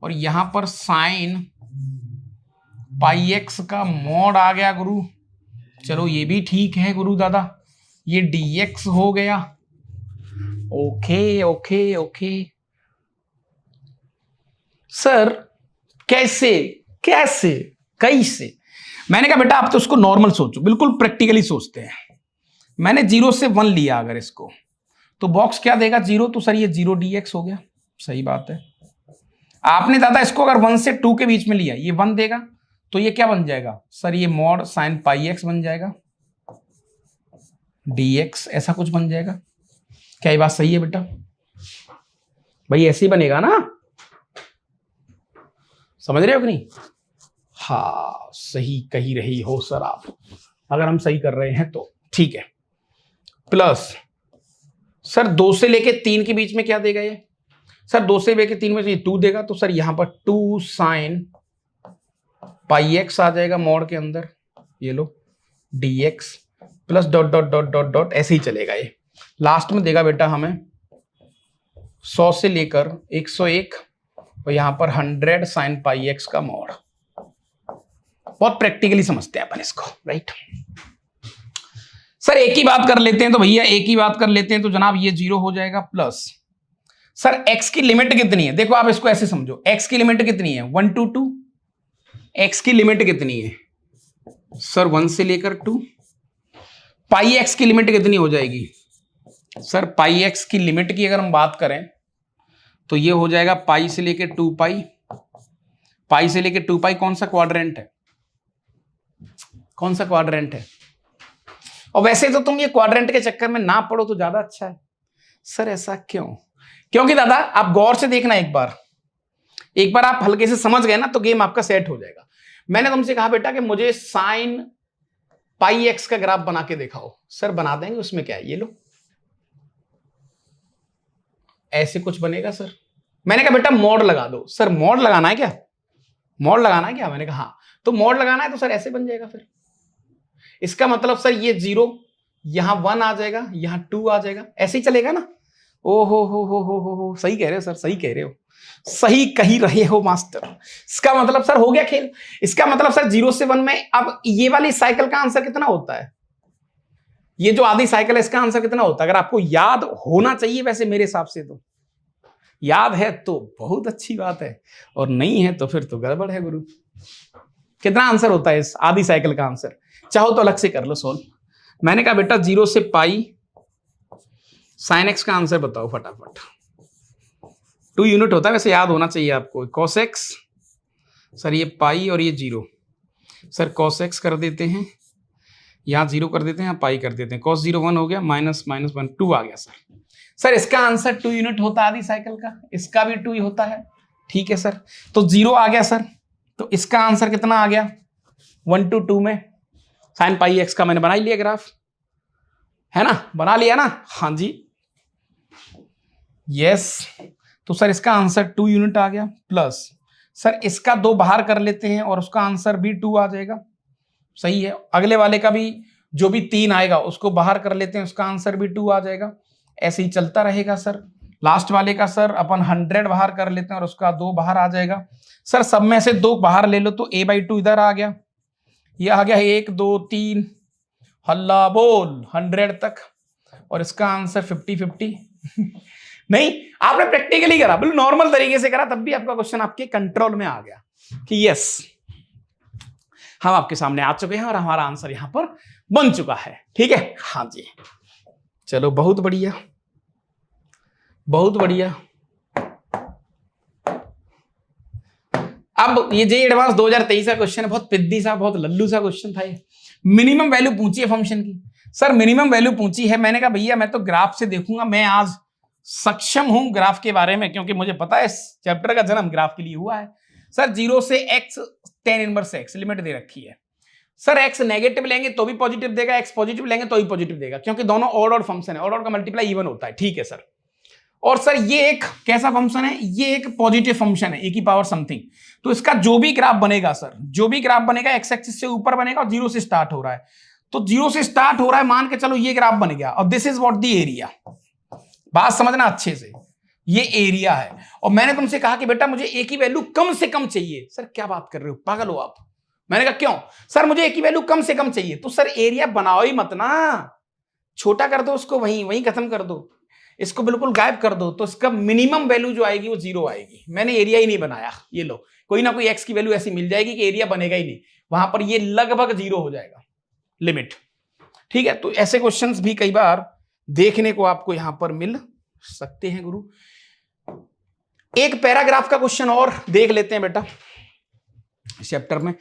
S1: और यहां पर साइन πx का मॉड आ गया गुरु। चलो ये भी ठीक है गुरु दादा, ये dx हो गया, ओके ओके ओके। सर कैसे कैसे कैसे, मैंने कहा बेटा आप तो उसको नॉर्मल सोचो, बिल्कुल प्रैक्टिकली सोचते हैं। मैंने 0 से 1 लिया अगर इसको, तो बॉक्स क्या देगा 0, तो सर ये 0 dx हो गया, सही बात है। आपने दादा इसको अगर 1 से 2 के बीच में लिया, ये 1 देगा, तो ये क्या बन जाएगा सर, ये मॉड साइन πx बन जाएगा, dx ऐसा कुछ बन जाएगा। क्या ये बात सही है बेटा, भाई ऐसे ही बनेगा ना, समझ रहे हो कि नहीं। हाँ सही कही रही हो सर आप, अगर हम सही कर रहे हैं तो ठीक है। प्लस सर 2 से लेके 3 के बीच में क्या देगा ये, सर 2 से लेके 3 में ये 2 देगा, तो सर यहां पर 2 साइन πx आ जाएगा मॉड के अंदर, ये लो dx plus dot dot dot dot dot, ऐसे ही चलेगा। ये लास्ट में देगा बेटा हमें 100 से लेकर 101, और यहां पर 100 साइन πx का मॉड। बहुत प्रैक्टिकली समझते हैं अपन इसको, राइट। सर एक ही बात कर लेते हैं तो भैया, एक ही बात कर लेते हैं तो जनाब ये 0 हो जाएगा प्लस सर x की लिमिट कितनी है, देखो आप इसको ऐसे समझो, x की लिमिट कितनी है 1 to 2, x की लिमिट कितनी है सर 1 से लेकर 2, पाई x की लिमिट कितनी हो जाएगी सर, पाई x की लिमिट की अगर हम बात करें तो ये हो जाएगा पाई से लेकर 2 पाई, पाई से लेकर 2 पाई कौन सा क्वाड्रेंट है, कौन सा क्वाड्रेंट है। और वैसे तो तुम ये क्वाड्रेंट के चक्कर में ना पढ़ो तो ज्यादा अच्छा है। सर ऐसा क्यों, क्योंकि दादा आप गौर से देखना, एक बार आप हल्के से समझ गए ना तो गेम आपका सेट हो जाएगा। मैंने तुमसे कहा बेटा कि मुझे साइन पाई एक्स का ग्राफ बना के दिखाओ, सर बना देंगे, उसमें क्या है, ये लो ऐसे कुछ बनेगा सर। मैंने कहा बेटा मोड लगा दो, सर मोड लगाना है क्या, मोड लगाना है क्या, मैंने कहा हाँ, तो मोड लगाना है तो सर ऐसे बन जाएगा। फिर इसका मतलब सर ये 0 यहां 1 आ जाएगा, यहां 2 आ जाएगा, ऐसे ही चलेगा ना। ओ हो, सही कह रहे हो सर, सही कह रहे हो, सही कही रहे हो मास्टर। इसका मतलब सर हो गया खेल। इसका मतलब सर 0 से 1 में अब ये वाली साइकिल का आंसर कितना होता है, ये जो आधी साइकिल है इसका आंसर कितना होता है, अगर आपको याद होना चाहिए वैसे मेरे हिसाब से तो याद है तो बहुत अच्छी बात है, और नहीं है तो फिर तो गड़बड़ है गुरु। कितना आंसर होता है इस आधी साइकिल का आंसर, चाहो तो अलग से कर लो सोल्व। मैंने कहा बेटा 0 से पाई साइन एक्स का आंसर बताओ फटाफट। 2 यूनिट होता है वैसे, याद होना चाहिए आपको। कॉस एक्स सर ये पाई और ये 0, सर कॉस एक्स कर देते हैं, यहाँ 0 कर देते हैं, यहाँ पाई कर देते हैं, कॉस 0 1 हो गया, माइनस 1 2 आ गया सर। सर इसका आंसर 2 यूनिट होता है आधी साइकिल का, इसका भी 2 ही होता है, ठीक है सर। तो 0 आ गया सर, तो इसका आंसर कितना आ गया 1 to 2 में साइन पाई एक्स का मैंने बना ही लिया ग्राफ, है ना, बना लिया ना, हाँ जी यस। तो सर इसका आंसर 2 यूनिट आ गया प्लस सर इसका 2 बाहर कर लेते हैं और उसका आंसर भी 2 आ जाएगा, सही है। अगले वाले का भी जो भी 3 आएगा उसको बाहर कर लेते हैं, उसका आंसर भी 2 आ जाएगा, ऐसे ही चलता रहेगा सर। लास्ट वाले का सर अपन 100 बाहर कर लेते हैं और उसका 2 बाहर आ जाएगा। सर सब में से 2 बाहर ले लो तो a/2 इधर आ गया, ये आ गया 1 2 3 हल्ला बोल 100 तक, और इसका आंसर 50-50 नहीं आपने प्रैक्टिकली करा, बिल्कुल नॉर्मल तरीके से करा, तब भी आपका क्वेश्चन आपके कंट्रोल में आ गया कि यस हम आपके सामने आ चुके हैं और हमारा आंसर यहां पर बन चुका है, ठीक है, हाँ जी चलो बहुत बढ़िया बहुत बढ़िया। अब ये जे एडवांस 2023 का क्वेश्चन है, बहुत पिद्दी सा बहुत लल्लू सा क्वेश्चन था ये। मिनिमम वैल्यू पूछी है फंक्शन की, सर मिनिमम वैल्यू पूछी है। मैंने कहा भैया मैं तो ग्राफ से देखूंगा, मैं आज सक्षम हूं ग्राफ के बारे में, क्योंकि मुझे पता है इस चैप्टर का जन्म ग्राफ के लिए हुआ है। सर 0 से x tan inverse x limit दे रखी है, सर x नेगेटिव लेंगे तो भी पॉजिटिव देगा, x पॉजिटिव लेंगे तो भी पॉजिटिव देगा, क्योंकि दोनों ऑड ऑड फंक्शन है, ऑड ऑड का मल्टीप्लाई इवन होता है, ठीक है सर। और सर ये एक कैसा फंक्शन है, ये एक पॉजिटिव फंक्शन है e की पावर समथिंग, तो इसका जो भी ग्राफ बनेगा सर, जो भी ग्राफ बनेगा x एक्सिस से ऊपर बनेगा और 0 से स्टार्ट हो रहा है, तो 0 से स्टार्ट हो रहा है, मान के चलो ये ग्राफ बन गया, और this is what the area, बात समझना अच्छे से, ये एरिया है। और मैंने तुमसे कहा कि बेटा मुझे ए की वैल्यू कम से कम चाहिए, सर क्या बात कर रहे हो, पागल हो आप। मैंने कहा क्यों, सर मुझे ए की वैल्यू कम से कम चाहिए, तो सर एरिया बनाओ ही मत ना, छोटा कर दो उसको, वहीं खत्म कर दो, इसको बिल्कुल गायब कर दो, तो इसका मिनिमम वैल्यू जो आएगी वो 0 आएगी। मैंने एरिया ही नहीं बनाया, ये लो कोई ना कोई x की वैल्यू ऐसी मिल जाएगी कि एरिया बनेगा ही नहीं, वहां पर ये लगभग 0 हो जाएगा लिमिट, ठीक है। तो ऐसे क्वेश्चंस भी कई बार देखने को आपको यहां पर मिल सकते हैं गुरु। एक पैराग्राफ का क्वेश्चन और देख लेते हैं बेटा इस चैप्टर में,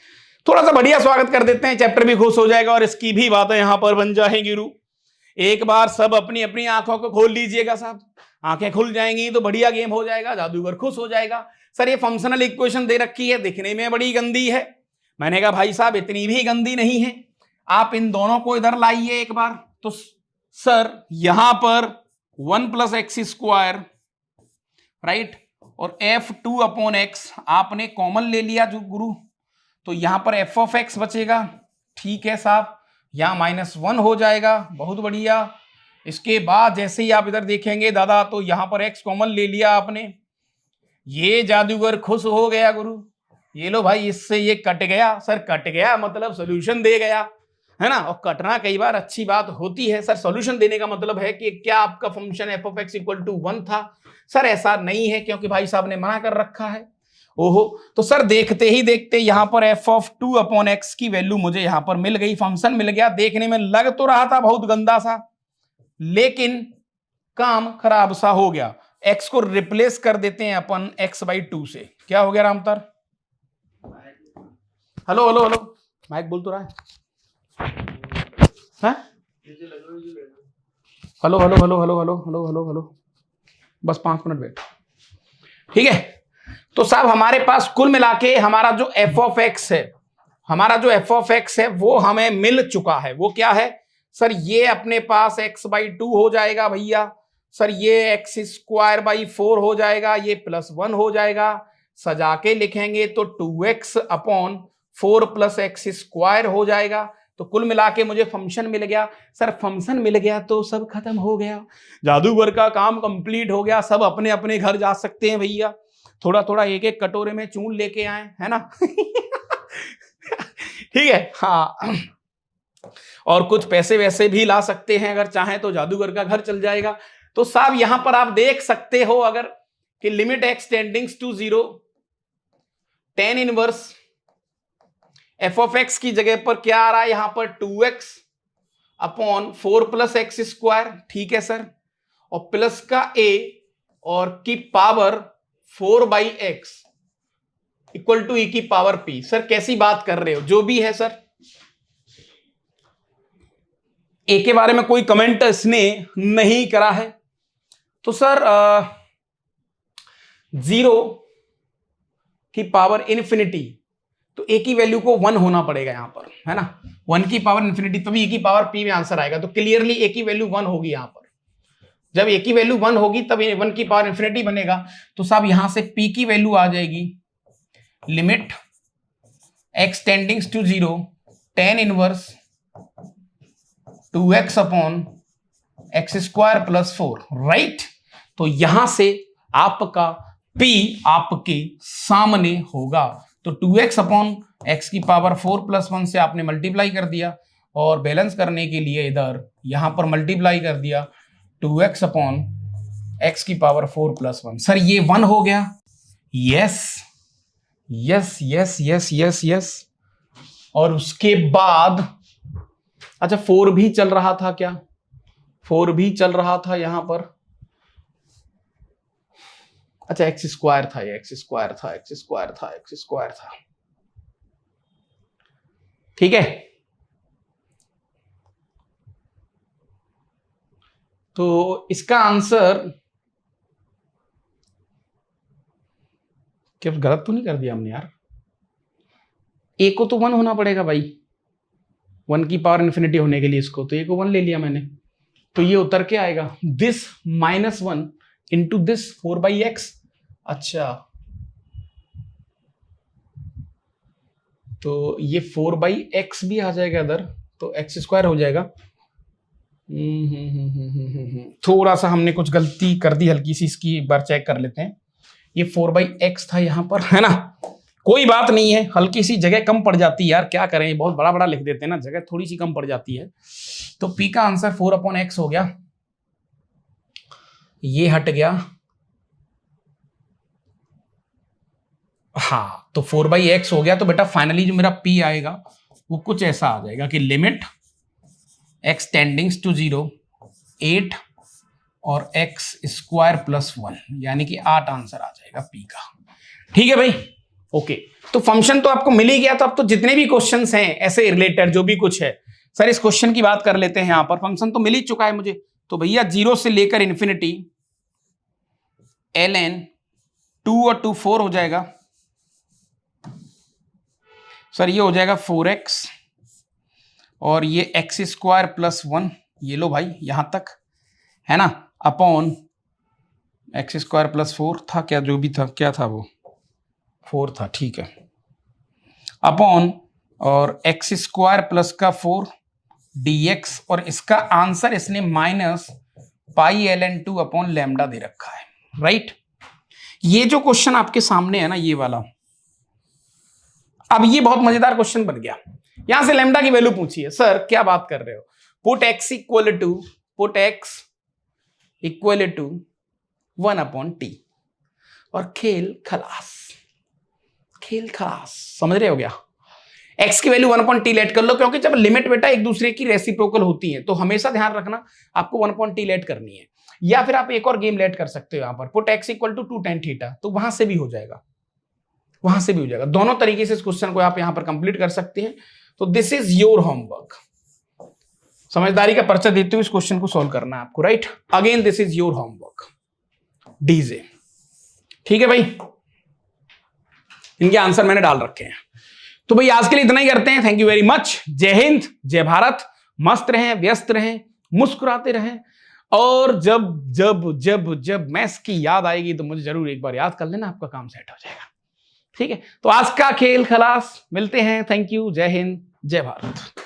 S1: थोड़ा सा बढ़िया स्वागत कर देते हैं, चैप्टर भी खुश हो जाएगा और इसकी भी बातें यहां पर बन जाएंगी गुरु। एक बार सब अपनी अपनी आंखों को खोल लीजिएगा साहब, आंखें खुल जाएंगी तो बढ़िया गेम हो जाएगा, जादूगर खुश हो जाएगा। सर ये फंक्शनल इक्वेशन दे रखी है, दिखने में बड़ी गंदी है। मैंने कहा भाई साहब इतनी भी गंदी नहीं है, आप इन दोनों को इधर लाइए एक बार। तो सर यहां पर 1 + x² राइट, और f2/x आपने कॉमन ले लिया जो गुरु, तो यहां पर f(x) बचेगा, ठीक है साहब, यहां -1 हो जाएगा, बहुत बढ़िया। इसके बाद जैसे ही आप इधर देखेंगे दादा, तो यहां पर x कॉमन ले लिया आपने, ये जादूगर खुश हो गया गुरु, ये लो भाई इससे ये कट गया, सर कट गया मतलब सोल्यूशन दे गया है ना, और कटना कई बार अच्छी बात होती है। सर सॉल्यूशन देने का मतलब है कि क्या आपका function f of x equal to 1 था? सर ऐसा नहीं है, क्योंकि भाई साहब ने मना कर रखा है। ओहो, तो सर देखते ही देखते यहां पर एफ ऑफ 2 अपॉन एक्स की वैल्यू मुझे यहां पर मिल गई, फंक्शन मिल गया। देखने में लग तो रहा था बहुत गंदा सा, लेकिन काम खराब सा हो गया। एक्स को रिप्लेस कर देते हैं अपन x/2 से। क्या हो गया रामतर? हेलो हेलो हेलो, माइक बोल तो रहा है? Hello hello hello hello hello hello hello hello, बस 5 मिनट वेट। ठीक है, तो साहब हमारे पास कुल मिला के हमारा जो एफ ऑफ एक्स है, हमारा जो एफ ऑफ एक्स है वो हमें मिल चुका है। वो क्या है सर? ये अपने पास x/2 हो जाएगा भैया। सर ये x²/4 हो जाएगा, ये +1 हो जाएगा। सजा के लिखेंगे तो 2x अपॉन 4 + x² हो जाएगा। तो कुल मिला के मुझे फंक्शन मिल गया। सर फंक्शन मिल गया तो सब खत्म हो गया, जादूगर का काम कंप्लीट हो गया। सब अपने अपने घर जा सकते हैं भैया। थोड़ा थोड़ा एक एक कटोरे में चून लेके आए, है ना? ठीक है, हाँ। और कुछ पैसे वैसे भी ला सकते हैं अगर चाहें तो, जादूगर का घर चल जाएगा। तो साहब यहां पर आप देख सकते हो अगर कि limit x tendings to 0, tan inverse f of x की जगह पर क्या आ रहा है यहां पर? 2x upon 4 + x²। ठीक है सर, और प्लस का a और की power 4/x equal to e की पावर p। सर कैसी बात कर रहे हो? जो भी है सर, ए के बारे में कोई कमेंट इसने नहीं करा है। तो सर 0 की पावर इन्फिनिटी, तो ए की वैल्यू को 1 होना पड़ेगा यहां पर, है ना? 1 की पावर इन्फिनिटी, तभी ए की पावर p में आंसर आएगा। तो क्लियरली ए की वैल्यू 1 होगी यहां पर। जब ए की वैल्यू 1 होगी तब 1 की पावर इन्फिनिटी बनेगा। तो साहब यहां से p की वैल्यू आ जाएगी limit x tendings to 0 tan inverse 2x upon x² + 4, right? तो यहां से आपका p आपके सामने होगा। तो 2x अपॉन x की पावर 4 + 1 से आपने मल्टीप्लाई कर दिया, और बैलेंस करने के लिए इधर यहां पर मल्टीप्लाई कर दिया 2x अपॉन x की पावर 4 + 1। सर ये 1 हो गया। Yes yes yes yes yes yes. और उसके बाद अच्छा 4 भी चल रहा था क्या? 4 भी चल रहा था यहां पर। अच्छा x² था, ये x² था, x² था, x² था। ठीक है, तो इसका आंसर क्या गलत तो नहीं कर दिया हमने यार? ए को तो 1 होना पड़ेगा भाई, 1 की पावर इन्फिनिटी होने के लिए इसको, तो ए को 1 ले लिया मैंने। तो ये उतर के आएगा दिस -1 इंटू दिस 4/x। अच्छा, तो ये 4/x भी आ जाएगा इधर, तो x² हो जाएगा। थोड़ा सा हमने कुछ गलती कर दी हल्की सी, इसकी एक बार चेक कर लेते हैं। ये 4/x था यहां पर, है ना? कोई बात नहीं है, हल्की सी जगह कम पड़ जाती है यार, क्या करें, बहुत बड़ा बड़ा लिख देते हैं ना, जगह थोड़ी सी कम पड़ जाती है। तो p का आंसर 4/x हो गया, ये हट गया। हाँ, तो 4/x हो गया। तो बेटा फाइनली जो मेरा p आएगा वो कुछ ऐसा आ जाएगा कि लिमिट x टेंडिंग्स टू 0 8 और x² + 1, यानी कि 8 आंसर आ जाएगा p का। ठीक है भाई, ओके। तो फंक्शन तो आपको मिल ही गया। तो अब तो जितने भी क्वेश्चंस हैं ऐसे रिलेटेड जो भी कुछ है, सर इस क्वेश्चन की बात कर लेते हैं। यहां पर फंक्शन तो मिल ही चुका है मुझे। तो भैया 0 से लेकर इन्फिनिटी ln 2 और 2 4 हो जाएगा। सर ये हो जाएगा 4x और ये x² + 1, ये लो भाई यहां तक, है ना? अपॉन x² + 4 था क्या, जो भी था, क्या था वो, 4 था, ठीक है। अपॉन और x² + का 4 dx, और इसका आंसर इसने -π/ln 2 अपॉन लैम्डा दे रखा है, राइट? ये जो क्वेश्चन आपके सामने है ना, ये वाला, अब ये बहुत मजेदार क्वेश्चन बन गया। यहां से लैम्डा की वैल्यू पूछिए, सर क्या बात कर रहे हो, put x equal to 1/t और खेल खलास, समझ रहे हो गया। x की वैल्यू 1/t लेट कर लो, क्योंकि जब लिमिट बेटा एक दूसरे की रेसिप्रोकल होती है तो हमेशा ध्यान रखना आपको 1/t लेट करनी है। या फिर आप एक और गेम लेट कर सकते हो, यहां पर put x equal to 2 tan theta, तो वहां से भी हो जाएगा, दोनों तरीके से इस क्वेश्चन को आप यहां पर कंप्लीट कर सकते हैं। तो दिस इज योर होमवर्क, समझदारी का परिचय देते हुए इस क्वेश्चन को सॉल्व करना है आपको, right. Again this is your homework, DJ, ठीक है भाई। इनके आंसर मैंने डाल रखे हैं। तो भाई आज के लिए इतना ही करते हैं। Thank you very much. जय हिंद, जय भारत। मस्त रहें, व्यस्त रहें, मुस्कुराते रहें, और जब जब जब जब मैथ्स की याद आएगी तो मुझे जरूर एक बार याद कर लेना, आपका काम सेट हो जाएगा, ठीक है। तो आज का खेल खलास, मिलते हैं। थैंक यू, जय हिंद, जय भारत।